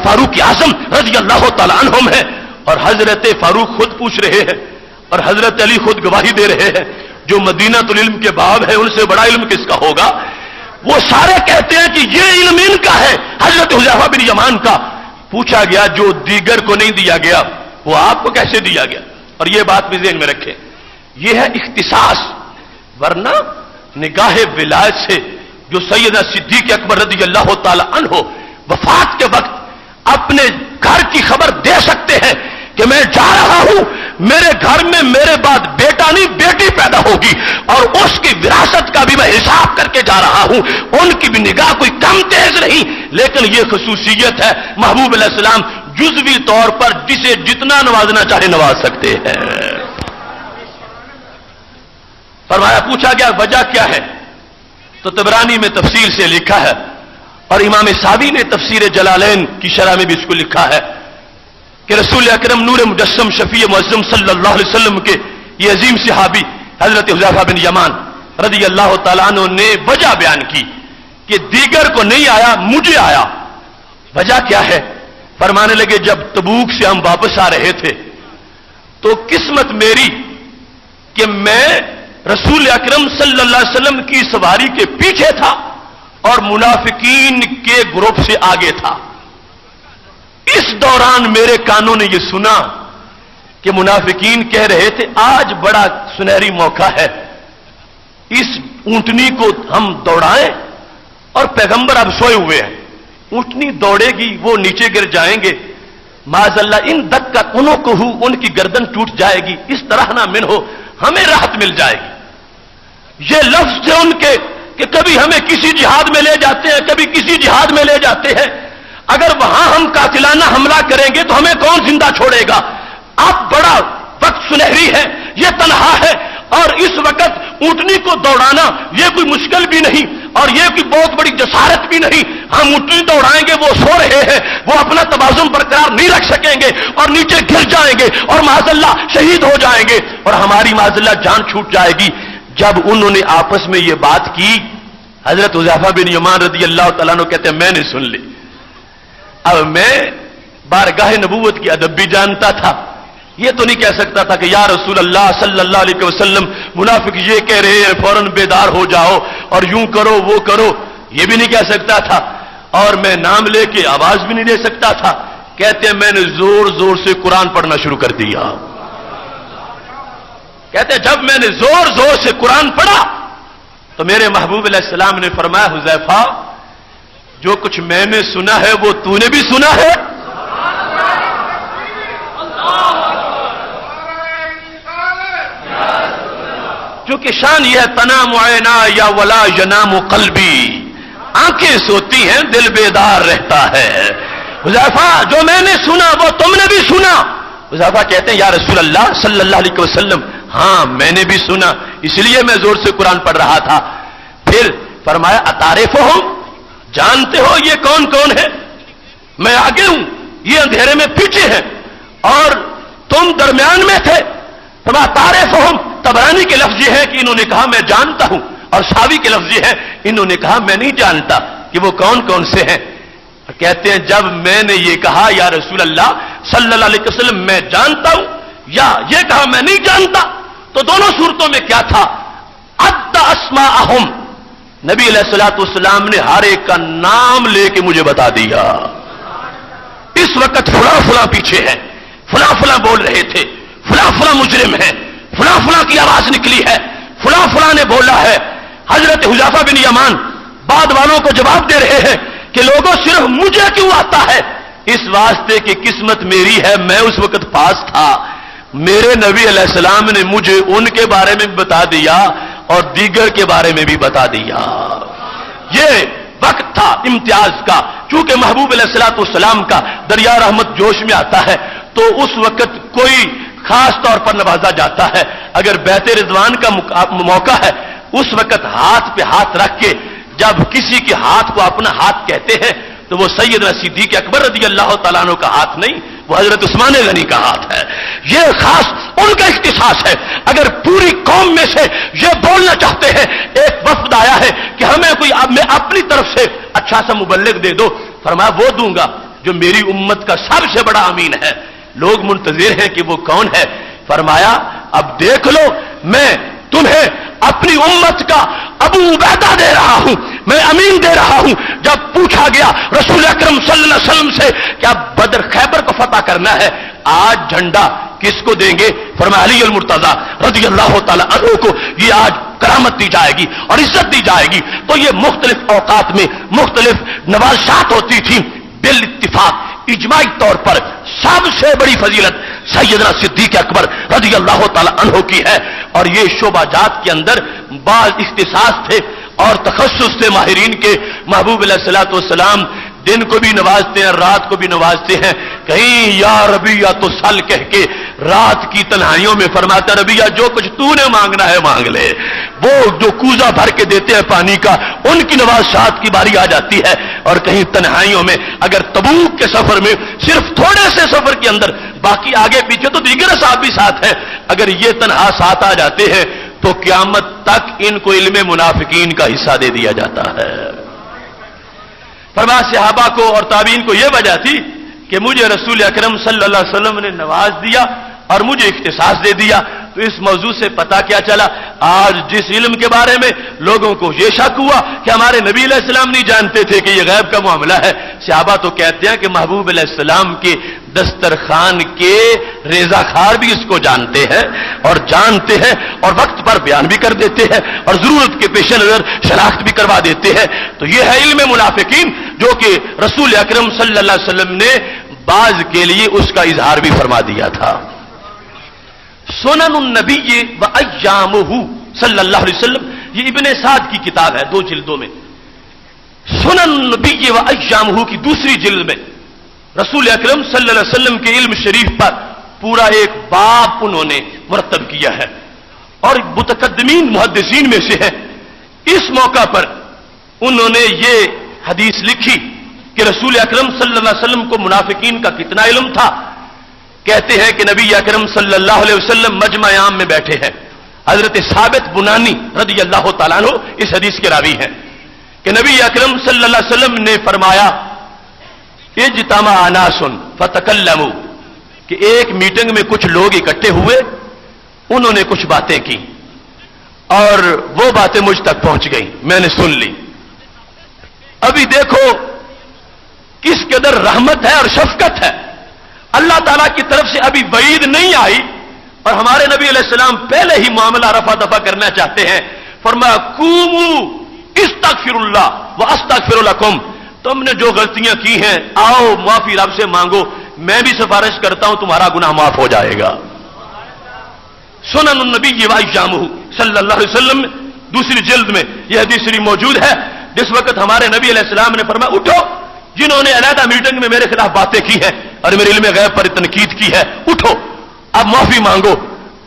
فاروق اعظم رضی اللہ تعالی عنہم ہے. اور حضرت فاروق خود پوچھ رہے ہیں اور حضرت علی خود گواہی دے رہے ہیں، جو مدینہ العلم کے باب ہے ان سے بڑا علم کس کا ہوگا؟ وہ سارے کہتے ہیں کہ یہ علم ان کا ہے، حضرت حذیفہ بن یمان کا. پوچھا گیا جو دیگر کو نہیں دیا گیا وہ آپ کو کیسے دیا گیا؟ اور یہ بات بھی ذہن میں رکھیں، یہ ہے اختصاص، ورنہ نگاہ ولایت سے جو سیدنا صدیق اکبر رضی اللہ تعالی عنہ وفات کے وقت اپنے گھر کی خبر دے سکتے ہیں کہ میں جا رہا ہوں، میرے گھر میں میرے بعد بیٹا نہیں بیٹی پیدا ہوگی اور اس کی وراثت کا بھی میں حساب کر کے جا رہا ہوں. ان کی بھی نگاہ کوئی کم تیز نہیں، لیکن یہ خصوصیت ہے محبوب علیہ السلام جزوی طور پر جسے جتنا نوازنا چاہے نواز سکتے ہیں. فرمایا پوچھا گیا وجہ کیا ہے؟ تو طبرانی میں تفسیر سے لکھا ہے اور امام صابی نے تفسیر جلالین کی شرح میں بھی اس کو لکھا ہے کہ رسول اکرم نور مجسم شفیع معظم صلی اللہ علیہ وسلم کے یہ عظیم صحابی حضرت حذیفہ بن یمان رضی اللہ تعالیٰ عنہ نے وجہ بیان کی کہ دیگر کو نہیں آیا مجھے آیا. وجہ کیا ہے؟ فرمانے لگے جب تبوک سے ہم واپس آ رہے تھے تو قسمت میری کہ میں رسول اکرم صلی اللہ علیہ وسلم کی سواری کے پیچھے تھا اور منافقین کے گروپ سے آگے تھا. اس دوران میرے کانوں نے یہ سنا کہ منافقین کہہ رہے تھے آج بڑا سنہری موقع ہے, اس اونٹنی کو ہم دوڑائیں, اور پیغمبر اب سوئے ہوئے ہیں, اونٹنی دوڑے گی وہ نیچے گر جائیں گے, معاذ اللہ ان دکا انہوں کو ان کی گردن ٹوٹ جائے گی, اس طرح نہ من ہو ہمیں راحت مل جائے گی. یہ لفظ تھے ان کے کہ کبھی ہمیں کسی جہاد میں لے جاتے ہیں, کبھی کسی جہاد میں لے جاتے ہیں, اگر وہاں ہم قاتلانہ حملہ کریں گے تو ہمیں کون زندہ چھوڑے گا. اب بڑا وقت سنہری ہے, یہ تنہا ہے, اور اس وقت اونٹنی کو دوڑانا یہ کوئی مشکل بھی نہیں اور یہ کوئی بہت بڑی جسارت بھی نہیں. ہم اونٹنی دوڑائیں گے, وہ سو رہے ہیں, وہ اپنا توازن برقرار نہیں رکھ سکیں گے اور نیچے گر جائیں گے اور معاذ اللہ شہید ہو جائیں گے اور ہماری معاذ اللہ جان چھوٹ جائے گی. جب انہوں نے آپس میں یہ بات کی, حضرت حذیفہ بن یمان رضی اللہ تعالیٰ عنہ کہتے ہیں میں نے سن لی. اب میں بارگاہ نبوت کی ادب بھی جانتا تھا, یہ تو نہیں کہہ سکتا تھا کہ یا رسول اللہ صلی اللہ علیہ وسلم منافق یہ کہہ رہے ہیں فوراً بیدار ہو جاؤ اور یوں کرو وہ کرو, یہ بھی نہیں کہہ سکتا تھا, اور میں نام لے کے آواز بھی نہیں دے سکتا تھا. کہتے ہیں میں نے زور زور سے قرآن پڑھنا شروع کر دیا. کہتے ہیں جب میں نے زور زور سے قرآن پڑھا تو میرے محبوب علیہ السلام نے فرمایا حذیفہ جو کچھ میں نے سنا ہے وہ تو نے بھی سنا ہے. کیونکہ شان یہ ہے تنام عینا یا ولا ینام قلبی, آنکھیں سوتی ہیں دل بیدار رہتا ہے. حذیفہ جو میں نے سنا وہ تم نے بھی سنا. حذیفہ کہتے ہیں یا رسول اللہ صلی اللہ علیہ وسلم ہاں میں نے بھی سنا, اس لیے میں زور سے قرآن پڑھ رہا تھا. پھر فرمایا اتعرفہم, جانتے ہو یہ کون کون ہے؟ میں آگے ہوں, یہ اندھیرے میں پیچھے ہیں اور تم درمیان میں تھے. فرمایا اتعرفہم, طبرانی کے لفظ یہ ہے کہ انہوں نے کہا میں جانتا ہوں, اور ساوی کے لفظ یہ ہے انہوں نے کہا میں نہیں جانتا کہ وہ کون کون سے ہیں. کہتے ہیں جب میں نے یہ کہا یا رسول اللہ صلی اللہ علیہ وسلم میں جانتا ہوں یا یہ کہا میں نہیں جانتا, تو دونوں صورتوں میں کیا تھا؟ عد اسماءہم, نبی علیہ الصلوۃ والسلام نے ہر ایک کا نام لے کے مجھے بتا دیا. اس وقت فلاں فلاں پیچھے ہے, فلاں فلاں بول رہے تھے, فلاں فلاں مجرم ہے, فلاں فلاں کی آواز نکلی ہے, فلاں فلاں نے بولا ہے. حضرت حذیفہ بن یمان بعد والوں کو جواب دے رہے ہیں کہ لوگوں صرف مجھے کیوں آتا ہے؟ اس واسطے کی قسمت میری ہے, میں اس وقت پاس تھا, میرے نبی علیہ السلام نے مجھے ان کے بارے میں بھی بتا دیا اور دیگر کے بارے میں بھی بتا دیا. یہ وقت تھا امتیاز کا, چونکہ محبوب علیہ الصلوۃ والسلام کا دریا رحمت جوش میں آتا ہے تو اس وقت کوئی خاص طور پر نوازا جاتا ہے. اگر بیت رضوان کا موقع ہے اس وقت ہاتھ پہ ہاتھ رکھ کے جب کسی کے ہاتھ کو اپنا ہاتھ کہتے ہیں تو وہ سیدنا صدیق اکبر رضی اللہ تعالیٰ عنہ کا ہاتھ نہیں, وہ حضرت عثمان غنی کا ہاتھ ہے. یہ خاص ان کا اختصاص ہے. اگر پوری قوم میں سے یہ بولنا چاہتے ہیں, ایک وفد آیا ہے کہ ہمیں کوئی میں اپنی طرف سے اچھا سا مبلغ دے دو, فرمایا وہ دوں گا جو میری امت کا سب سے بڑا امین ہے. لوگ منتظر ہیں کہ وہ کون ہے. فرمایا اب دیکھ لو, میں تمہیں اپنی امت کا ابو عبیدہ دے رہا ہوں, میں امین دے رہا ہوں. جب پوچھا گیا رسول اکرم صلی اللہ علیہ وسلم سے کیا بدر خیبر کو فتح کرنا ہے, آج جھنڈا کس کو دیں گے؟ فرمایا علی المرتضی رضی اللہ تعالی عنہ کو یہ آج کرامت دی جائے گی اور عزت دی جائے گی. تو یہ مختلف اوقات میں مختلف نوازشات ہوتی تھیں. بالاتفاق اجماعی طور پر سب سے بڑی فضیلت سیدنا صدیق اکبر رضی اللہ تعالی عنہ کی ہے, اور یہ شعبہ جات کے اندر بعض اختصاص تھے اور تخصص تھے ماہرین کے. محبوب علیہ الصلوۃ والسلام دن کو بھی نوازتے ہیں, رات کو بھی نوازتے ہیں. کہیں یا ربیہ تو سل کہہ کے رات کی تنہائیوں میں فرماتا ربیہ جو کچھ تو نے مانگنا ہے مانگ لے. وہ جو کوزہ بھر کے دیتے ہیں پانی کا, ان کی نوازشات کی باری آ جاتی ہے. اور کہیں تنہائیوں میں اگر تبوک کے سفر میں صرف تھوڑے سے سفر کے اندر, باقی آگے پیچھے تو دیگر صاحب بھی ساتھ ہیں, اگر یہ تنہا ساتھ آ جاتے ہیں تو قیامت تک ان کو علم منافقین کا حصہ دے دیا جاتا ہے. فرمایا صحابہ کو اور تابعین کو یہ وجہ تھی کہ مجھے رسول اکرم صلی اللہ علیہ وسلم نے نواز دیا اور مجھے اختصاص دے دیا. تو اس موضوع سے پتہ کیا چلا؟ آج جس علم کے بارے میں لوگوں کو یہ شک ہوا کہ ہمارے نبی علیہ السلام نہیں جانتے تھے کہ یہ غیب کا معاملہ ہے، صحابہ تو کہتے ہیں کہ محبوب علیہ السلام کے دسترخوان کے ریزہ خار بھی اس کو جانتے ہیں اور جانتے ہیں اور وقت پر بیان بھی کر دیتے ہیں اور ضرورت کے پیش نظر شناخت بھی کروا دیتے ہیں. تو یہ ہے علم منافقین جو کہ رسول اکرم صلی اللہ علیہ وسلم نے بعض کے لیے اس کا اظہار بھی فرما دیا تھا. سنن النبی و ایامہ صلی اللہ علیہ وسلم، یہ ابن سعد کی کتاب ہے 2 جلدوں میں. سنن النبی و ایامہ کی دوسری جلد میں رسول اکرم صلی اللہ علیہ وسلم کے علم شریف پر پورا ایک باب انہوں نے مرتب کیا ہے اور متقدمین محدثین میں سے ہے. اس موقع پر انہوں نے یہ حدیث لکھی کہ رسول اکرم صلی اللہ علیہ وسلم کو منافقین کا کتنا علم تھا. کہتے ہیں کہ نبی اکرم صلی اللہ علیہ وسلم مجمع عام میں بیٹھے ہیں. حضرت ثابت بنانی رضی اللہ تعالیٰ عنہ اس حدیث کے راوی ہیں کہ نبی اکرم صلی اللہ علیہ وسلم نے فرمایا اجتمع ناس فتکلموا، کہ ایک میٹنگ میں کچھ لوگ اکٹھے ہوئے، انہوں نے کچھ باتیں کی اور وہ باتیں مجھ تک پہنچ گئیں، میں نے سن لی. ابھی دیکھو کس قدر رحمت ہے اور شفقت ہے. اللہ تعالیٰ کی طرف سے ابھی وعید نہیں آئی اور ہمارے نبی علیہ السلام پہلے ہی معاملہ رفع دفع کرنا چاہتے ہیں. فرمایا قوموا استغفر اللہ واستغفر لکم، تم نے جو غلطیاں کی ہیں آؤ معافی رب سے مانگو، میں بھی سفارش کرتا ہوں تمہارا گناہ معاف ہو جائے گا. سنن النبی و ایامہ صلی اللہ علیہ وسلم دوسری جلد میں یہ حدیث شریف موجود ہے. جس وقت ہمارے نبی علیہ السلام نے فرمایا اٹھو جنہوں نے علیحدہ میٹنگ میں میرے خلاف باتیں کی ہیں اور میرے علم غیب پر تنقید کی ہے، اٹھو اب معافی مانگو.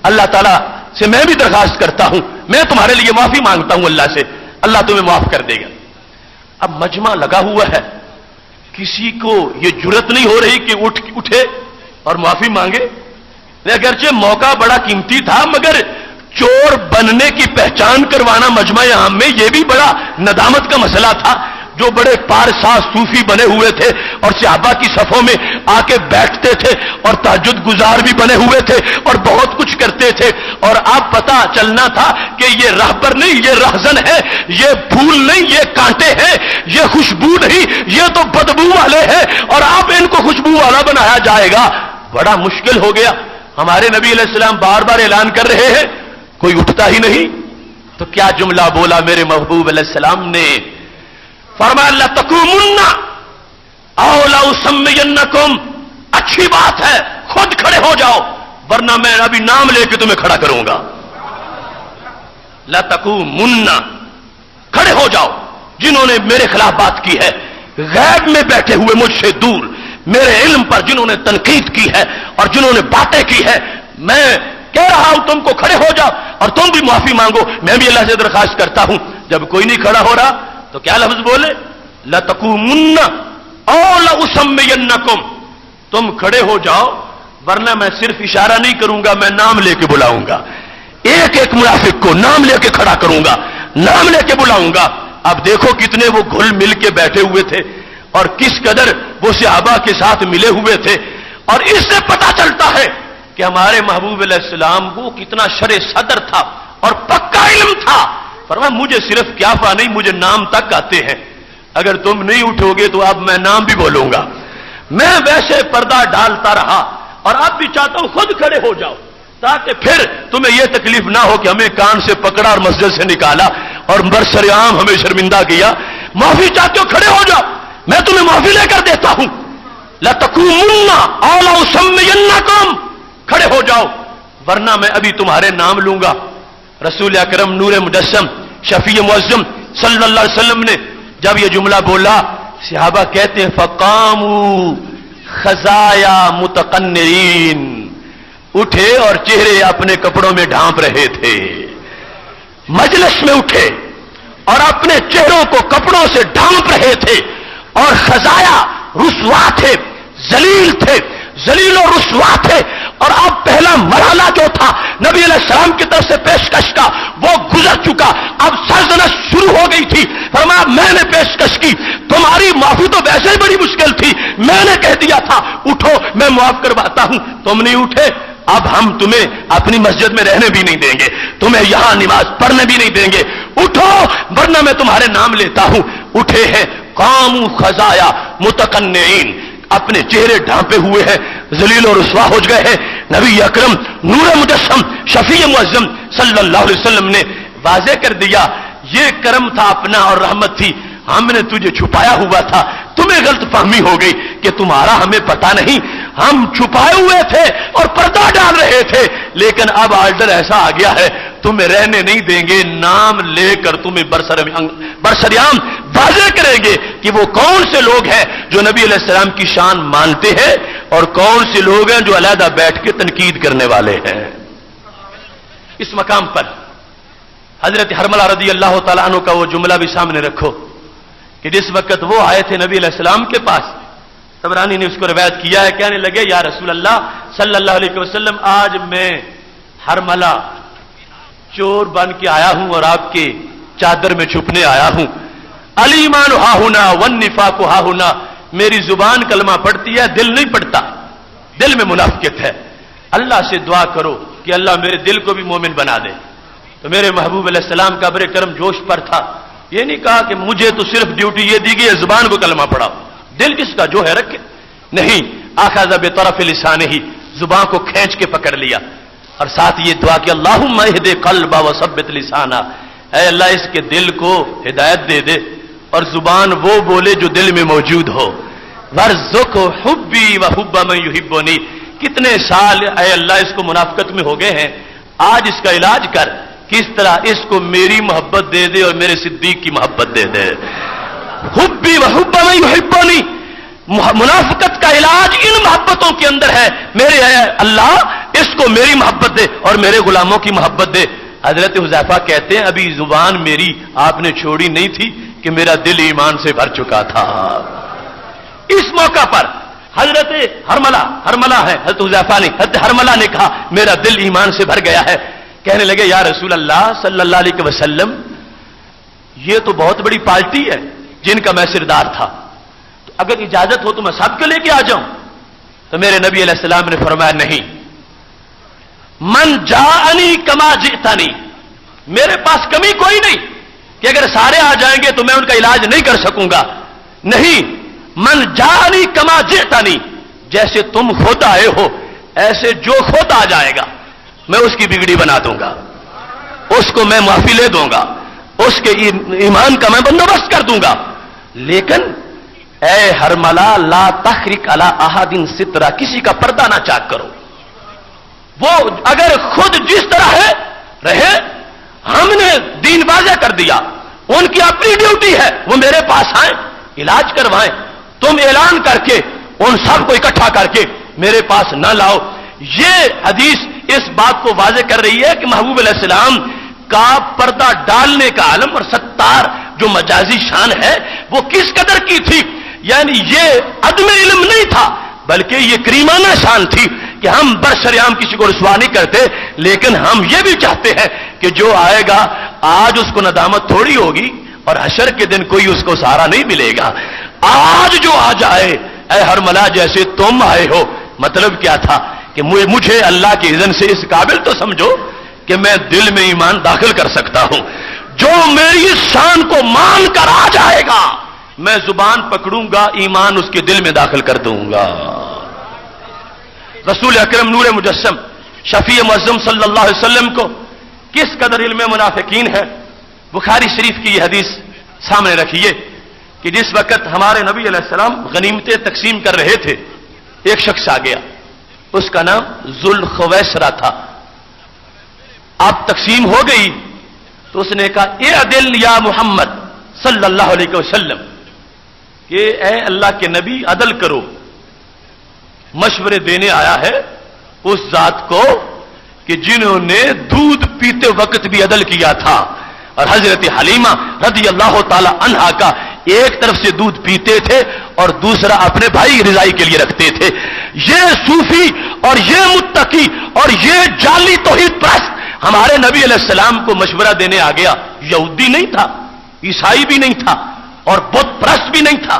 اللہ تعالیٰ سے میں بھی درخواست کرتا ہوں، میں تمہارے لیے معافی مانگتا ہوں اللہ سے، اللہ تمہیں معاف کر دے گا. اب مجمع لگا ہوا ہے، کسی کو یہ جرت نہیں ہو رہی کہ اٹھے اور معافی مانگے. اگرچہ موقع بڑا قیمتی تھا مگر چور بننے کی پہچان کروانا مجمع عام میں یہ بھی بڑا ندامت کا مسئلہ تھا. جو بڑے پارساز صوفی بنے ہوئے تھے اور صحابہ کی صفوں میں آ کے بیٹھتے تھے اور تہجد گزار بھی بنے ہوئے تھے اور بہت کچھ کرتے تھے، اور اب پتہ چلنا تھا کہ یہ راہبر نہیں، یہ رہزن ہے، یہ پھول نہیں، یہ کانٹے ہیں، یہ خوشبو نہیں، یہ تو بدبو والے ہیں اور اب ان کو خوشبو والا بنایا جائے گا. بڑا مشکل ہو گیا. ہمارے نبی علیہ السلام بار بار اعلان کر رہے ہیں، کوئی اٹھتا ہی نہیں. تو کیا جملہ بولا میرے محبوب علیہ السلام نے؟ فرمایا لتقومن او لاسمینکم، اچھی بات ہے خود کھڑے ہو جاؤ ورنہ میں ابھی نام لے کے تمہیں کھڑا کروں گا. لتقومن، کھڑے ہو جاؤ جنہوں نے میرے خلاف بات کی ہے، غیب میں بیٹھے ہوئے مجھ سے دور میرے علم پر جنہوں نے تنقید کی ہے اور جنہوں نے باتیں کی ہے. میں کہہ رہا ہوں تم کو کھڑے ہو جاؤ اور تم بھی معافی مانگو، میں بھی اللہ سے درخواست کرتا ہوں. جب کوئی نہیں کھڑا ہو رہا تو کیا لفظ بولے؟ لتقومن او لاسمینکم، تم کھڑے ہو جاؤ ورنہ میں صرف اشارہ نہیں کروں گا، میں نام لے کے بلاؤں گا. ایک ایک منافق کو نام لے کے کھڑا کروں گا، نام لے کے بلاؤں گا. اب دیکھو کتنے وہ گھل مل کے بیٹھے ہوئے تھے اور کس قدر وہ صحابہ کے ساتھ ملے ہوئے تھے. اور اس سے پتہ چلتا ہے کہ ہمارے محبوب علیہ السلام وہ کتنا شرع صدر تھا اور پکا علم تھا. فرمایا مجھے صرف قیافہ نہیں، مجھے نام تک آتے ہیں، اگر تم نہیں اٹھو گے تو اب میں نام بھی بولوں گا. میں ویسے پردہ ڈالتا رہا اور اب بھی چاہتا ہوں خود کھڑے ہو جاؤ تاکہ پھر تمہیں یہ تکلیف نہ ہو کہ ہمیں کان سے پکڑا اور مسجد سے نکالا اور برسر عام ہمیں شرمندہ کیا. معافی چاہتے ہو کھڑے ہو جاؤ، میں تمہیں معافی لے کر دیتا ہوں. لتقومن او لاسمینکم، کھڑے ہو جاؤ ورنہ میں ابھی تمہارے نام لوں گا. رسول اکرم نور مجسم شفیع معظم صلی اللہ علیہ وسلم نے جب یہ جملہ بولا، صحابہ کہتے ہیں فقاموا خزایا متقنرین، اٹھے اور چہرے اپنے کپڑوں میں ڈھانپ رہے تھے. مجلس میں اٹھے اور اپنے چہروں کو کپڑوں سے ڈھانپ رہے تھے اور خزایا رسوا تھے، ذلیل تھے، ذلیل و رسوا تھے. اور اب پہلا مرحلہ جو تھا نبی علیہ السلام کی طرف سے پیشکش کا وہ گزر چکا، اب سرزنش شروع ہو گئی تھی. فرمایا میں نے پیشکش کی، تمہاری معافی تو ویسے ہی بڑی مشکل تھی، میں نے کہہ دیا تھا اٹھو میں معاف کرواتا ہوں، تم نہیں اٹھے اب ہم تمہیں اپنی مسجد میں رہنے بھی نہیں دیں گے, تمہیں یہاں نماز پڑھنے بھی نہیں دیں گے, اٹھو ورنہ میں تمہارے نام لیتا ہوں. اٹھے ہیں قاموا خزایا متقنعین, اپنے چہرے ڈھانپے ہوئے ہیں, ذلیل و رسوا ہو گئے ہیں. نبی اکرم نور مجسم شفیع معظم صلی اللہ علیہ وسلم نے واضح کر دیا, یہ کرم تھا اپنا اور رحمت تھی, ہم نے تجھے چھپایا ہوا تھا, تمہیں غلط فہمی ہو گئی کہ تمہارا ہمیں پتہ نہیں, ہم چھپائے ہوئے تھے اور پردہ ڈال رہے تھے, لیکن اب آرڈر ایسا آ گیا ہے تمہیں رہنے نہیں دیں گے, نام لے کر تمہیں برسریام واضح کریں گے کہ وہ کون سے لوگ ہیں جو نبی علیہ السلام کی شان مانتے ہیں اور کون سے لوگ ہیں جو علیحدہ بیٹھ کے تنقید کرنے والے ہیں. اس مقام پر حضرت حرملہ رضی اللہ تعالیٰ عنہ کا وہ جملہ بھی سامنے رکھو کہ جس وقت وہ آئے تھے نبی علیہ السلام کے پاس, طبرانی نے اس کو روایت کیا ہے, کہنے لگے یا رسول اللہ صلی اللہ علیہ وسلم, آج میں حرملہ چور بن کے آیا ہوں اور آپ کے چادر میں چھپنے آیا ہوں. الایمان ہا ہونا والنفاق ہا ہونا, میری زبان کلمہ پڑھتی ہے, دل نہیں پڑھتا, دل میں منافقت ہے. اللہ سے دعا کرو کہ اللہ میرے دل کو بھی مومن بنا دے. تو میرے محبوب علیہ السلام کا ابر کرم جوش پر تھا, یہ نہیں کہا کہ مجھے تو صرف ڈیوٹی یہ دی گئی ہے زبان کو کلمہ پڑھاؤ, دل کس کا جو ہے رکھے, نہیں, اخذ بطرف لسانہ, زبان کو کھینچ کے پکڑ لیا اور ساتھ یہ دعا کہ اللہم اہد قلبا وثبت لسانہ, اے اللہ اس کے دل کو ہدایت دے دے اور زبان وہ بولے جو دل میں موجود ہو. ورزق حبی وحب من یحبنی, کتنے سال اے اللہ اس کو منافقت میں ہو گئے ہیں, آج اس کا علاج کر, کس طرح اس کو میری محبت دے دے اور میرے صدیق کی محبت دے دے. حبی وحب من یحبنی, منافقت کا علاج ان محبتوں کے اندر ہے. میرے اے اللہ اس کو میری محبت دے اور میرے غلاموں کی محبت دے. حضرت حذیفہ کہتے ہیں ابھی زبان میری آپ نے چھوڑی نہیں تھی کہ میرا دل ایمان سے بھر چکا تھا. اس موقع پر حضرت حرملہ ہے, حضرت حذیفہ نے, حضرت حرملہ نے کہا میرا دل ایمان سے بھر گیا ہے. کہنے لگے یا رسول اللہ صلی اللہ علیہ وسلم, یہ تو بہت بڑی پارٹی ہے جن کا میں سردار تھا, تو اگر اجازت ہو تو میں سب کو لے کے آ جاؤں. تو میرے نبی علیہ السلام نے فرمایا نہیں, من جاءنی کما جئتنی, میرے پاس کمی کوئی نہیں کہ اگر سارے آ جائیں گے تو میں ان کا علاج نہیں کر سکوں گا. نہیں, من جاءنی کما جئتنی, جیسے تم خود آئے ہو ایسے جو خود آ جائے گا میں اس کی بگڑی بنا دوں گا, اس کو میں معافی لے دوں گا, اس کے ایمان کا میں بندوبست کر دوں گا. لیکن اے حرملہ لا تحرک علی احد سترہ, کسی کا پردہ نہ چاک کرو. وہ اگر خود جس طرح ہے رہے, ہم نے دین واضح کر دیا, ان کی اپنی ڈیوٹی ہے, وہ میرے پاس آئیں علاج کروائیں, تم اعلان کر کے ان سب کو اکٹھا کر کے میرے پاس نہ لاؤ. یہ حدیث اس بات کو واضح کر رہی ہے کہ محبوب علیہ السلام کا پردہ ڈالنے کا عالم اور ستار جو مجازی شان ہے وہ کس قدر کی تھی. یعنی یہ عدم علم نہیں تھا بلکہ یہ کریمانہ شان تھی کہ ہم برشریام کسی کو رسوا نہیں کرتے, لیکن ہم یہ بھی چاہتے ہیں کہ جو آئے گا آج اس کو ندامت تھوڑی ہوگی اور حشر کے دن کوئی اس کو سہارا نہیں ملے گا. آج جو آ جائے اے حرملہ جیسے تم آئے ہو, مطلب کیا تھا کہ مجھے اللہ کے اذن سے اس قابل تو سمجھو کہ میں دل میں ایمان داخل کر سکتا ہوں. جو میری اس شان کو مان کر آ جائے گا میں زبان پکڑوں گا, ایمان اس کے دل میں داخل کر دوں گا. رسول اکرم نور مجسم شفیع معظم صلی اللہ علیہ وسلم کو کس قدر علم منافقین ہے. بخاری شریف کی یہ حدیث سامنے رکھیے کہ جس وقت ہمارے نبی علیہ السلام غنیمتیں تقسیم کر رہے تھے, ایک شخص آ گیا, اس کا نام ذوالخویسرہ تھا. اب تقسیم ہو گئی تو اس نے کہا اعدل یا محمد صلی اللہ علیہ وسلم, کہ اے اللہ کے نبی عدل کرو. مشورے دینے آیا ہے اس ذات کو کہ جنہوں نے دودھ پیتے وقت بھی عدل کیا تھا, اور حضرت حلیمہ رضی اللہ تعالی عنہا کا ایک طرف سے دودھ پیتے تھے اور دوسرا اپنے بھائی رضائی کے لیے رکھتے تھے. یہ صوفی اور یہ متقی اور یہ جعلی توحید پرست ہمارے نبی علیہ السلام کو مشورہ دینے آ گیا. یہودی نہیں تھا, عیسائی بھی نہیں تھا اور بت پرست بھی نہیں تھا,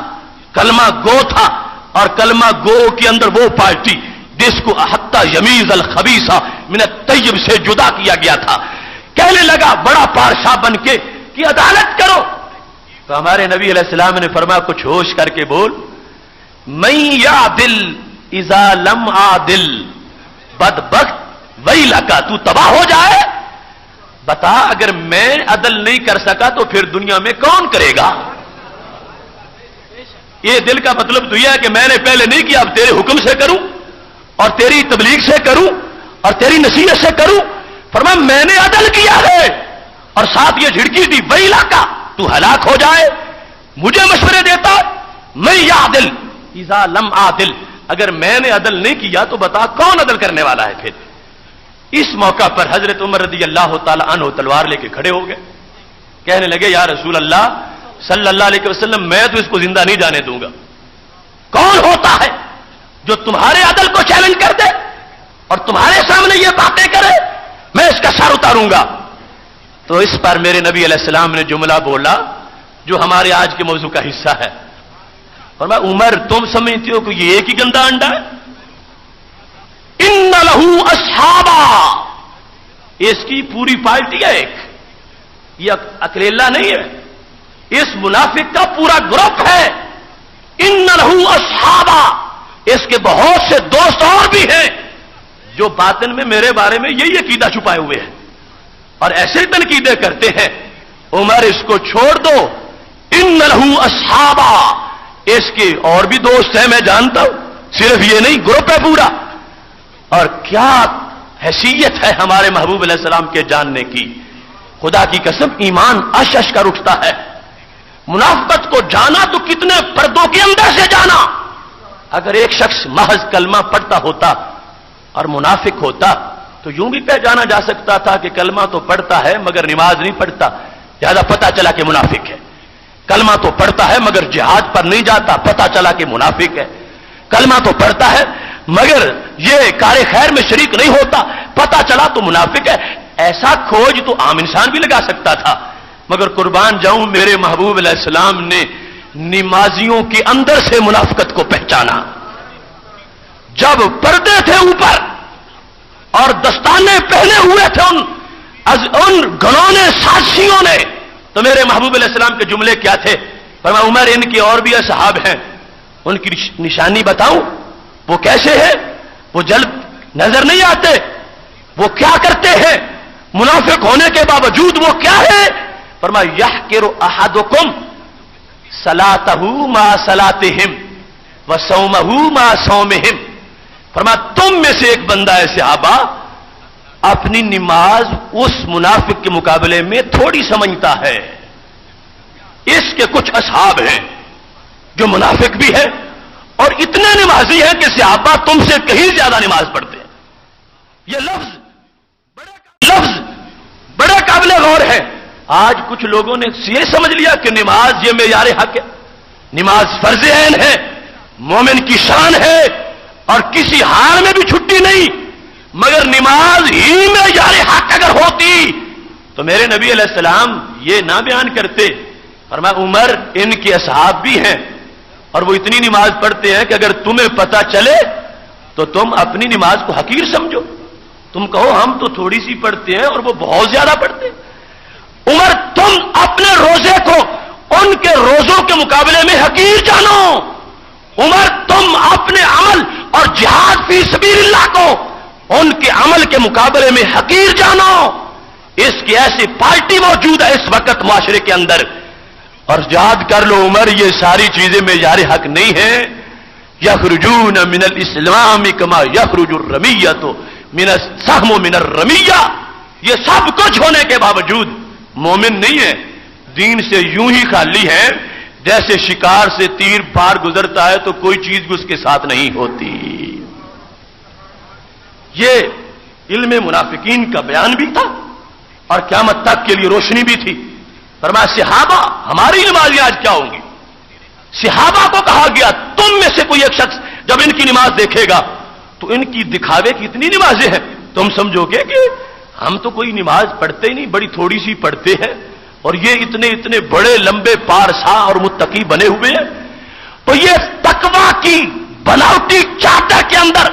کلمہ گو تھا, اور کلمہ گو کے اندر وہ پارٹی جس کو حتی یمیز الخبیث من الطیب سے جدا کیا گیا تھا، کہنے لگا بڑا پادشاہ بن کے کہ عدالت کرو. تو ہمارے نبی علیہ السلام نے فرمایا کچھ ہوش کر کے بول. من یعدل اذا لم عادل، بدبخت ویلکا، تو تباہ ہو جائے. بتا اگر میں عدل نہیں کر سکا تو پھر دنیا میں کون کرے گا؟ یہ دل کا مطلب تو یہ ہے کہ میں نے پہلے نہیں کیا، اب تیرے حکم سے کروں اور تیری تبلیغ سے کروں اور تیری نصیحت سے کروں. فرمایا میں نے عدل کیا ہے، اور ساتھ یہ جھڑکی دی ویلکا، تو ہلاک ہو جائے. مجھے مشورے دیتا میں یعدل اذا لم عادل، اگر میں نے عدل نہیں کیا تو بتا کون عدل کرنے والا ہے پھر. اس موقع پر حضرت عمر رضی اللہ تعالی عنہ تلوار لے کے کھڑے ہو گئے، کہنے لگے یا رسول اللہ صلی اللہ علیہ وسلم میں تو اس کو زندہ نہیں جانے دوں گا. کون ہوتا ہے جو تمہارے عدل کو چیلنج کر دے اور تمہارے سامنے یہ باتیں کرے؟ میں اس کا سر اتاروں گا. تو اس پر میرے نبی علیہ السلام نے جملہ بولا جو ہمارے آج کے موضوع کا حصہ ہے. فرمایا عمر تم سمجھتے ہو کہ یہ ایک ہی گندا انڈا ہے؟ ان لہو اصحابا، اس کی پوری پارٹی ہے ایک، یہ اکیلا نہیں ہے، اس منافق کا پورا گروپ ہے. ان لہو اصحابا، اس کے بہت سے دوست اور بھی ہیں جو باطن میں میرے بارے میں یہی عقیدہ چھپائے ہوئے ہیں اور ایسے تنقیدیں کرتے ہیں. عمر اس کو چھوڑ دو. ان لہو اصحابا، اس کے اور بھی دوست ہیں میں جانتا ہوں، صرف یہ نہیں گروپ ہے پورا. اور کیا حیثیت ہے ہمارے محبوب علیہ السلام کے جاننے کی. خدا کی قسم ایمان اش اش کر اٹھتا ہے. منافقت کو جانا تو کتنے پردوں کے اندر سے جانا. اگر ایک شخص محض کلمہ پڑھتا ہوتا اور منافق ہوتا تو یوں بھی پہچانا جا سکتا تھا کہ کلمہ تو پڑھتا ہے مگر نماز نہیں پڑھتا، لہذا پتہ چلا کہ منافق ہے. کلمہ تو پڑھتا ہے مگر جہاد پر نہیں جاتا، پتہ چلا کہ منافق ہے. کلمہ تو پڑھتا ہے مگر یہ کار خیر میں شریک نہیں ہوتا، پتہ چلا تو منافق ہے. ایسا کھوج تو عام انسان بھی لگا سکتا تھا، مگر قربان جاؤں میرے محبوب علیہ السلام نے نمازیوں کے اندر سے منافقت کو پہچانا. جب پردے تھے اوپر اور دستانے پہنے ہوئے تھے ان گھنونے سازشیوں نے، تو میرے محبوب علیہ السلام کے جملے کیا تھے؟ فرمایا عمر ان کے اور بھی اصحاب ہیں، ان کی نشانی بتاؤں وہ کیسے ہیں؟ وہ جلد نظر نہیں آتے، وہ کیا کرتے ہیں؟ منافق ہونے کے باوجود وہ کیا ہے؟ فرمایا یحقر احدکم صلاتہ ما صلاتہم وصومہ ما صومہم. فرمایا تم میں سے ایک بندہ ہے صحابہ اپنی نماز اس منافق کے مقابلے میں تھوڑی سمجھتا ہے. اس کے کچھ اصحاب ہیں جو منافق بھی ہیں اور اتنے نمازی ہیں کہ صحابہ تم سے کہیں زیادہ نماز پڑھتے ہیں. یہ لفظ بڑے قابل غور ہے. آج کچھ لوگوں نے یہ سمجھ لیا کہ نماز یہ معیار حق ہے، نماز فرض عین ہے، مومن کی شان ہے اور کسی حال میں بھی چھٹی نہیں. مگر نماز ہی معیار حق اگر ہوتی تو میرے نبی علیہ السلام یہ نہ بیان کرتے. فرمایا عمر ان کے اصحاب بھی ہیں اور وہ اتنی نماز پڑھتے ہیں کہ اگر تمہیں پتہ چلے تو تم اپنی نماز کو حقیر سمجھو. تم کہو ہم تو تھوڑی سی پڑھتے ہیں اور وہ بہت زیادہ پڑھتے ہیں. عمر تم اپنے روزے کو ان کے روزوں کے مقابلے میں حقیر جانو. عمر تم اپنے عمل اور جہاد فی سبیل اللہ کو ان کے عمل کے مقابلے میں حقیر جانو. اس کی ایسی پارٹی موجود ہے اس وقت معاشرے کے اندر، اور یاد کر لو عمر یہ ساری چیزیں معیار حق نہیں ہیں. یخرجون من الاسلام کما یخرج الرمیۃ من السهم من الرمیہ. یہ سب کچھ ہونے کے باوجود مومن نہیں ہے، دین سے یوں ہی خالی ہے جیسے شکار سے تیر پار گزرتا ہے تو کوئی چیز بھی اس کے ساتھ نہیں ہوتی. یہ علم منافقین کا بیان بھی تھا اور قیامت تک کے لیے روشنی بھی تھی. فرمایا صحابہ ہماری نمازیں آج کیا ہوں گی؟ صحابہ کو کہا گیا تم میں سے کوئی ایک شخص جب ان کی نماز دیکھے گا تو ان کی دکھاوے کی اتنی نمازیں ہیں تم سمجھو گے کہ ہم تو کوئی نماز پڑھتے ہی نہیں، بڑی تھوڑی سی پڑھتے ہیں اور یہ اتنے بڑے لمبے پارسا اور متقی بنے ہوئے ہیں. تو یہ تقویٰ کی بناوٹی چادر کے اندر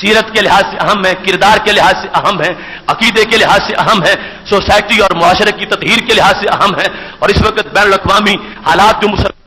سیرت کے لحاظ سے اہم ہیں، کردار کے لحاظ سے اہم ہیں، عقیدے کے لحاظ سے اہم ہیں، سوسائٹی اور معاشرے کی تطہیر کے لحاظ سے اہم ہیں، اور اس وقت بین الاقوامی حالات جو مسلمان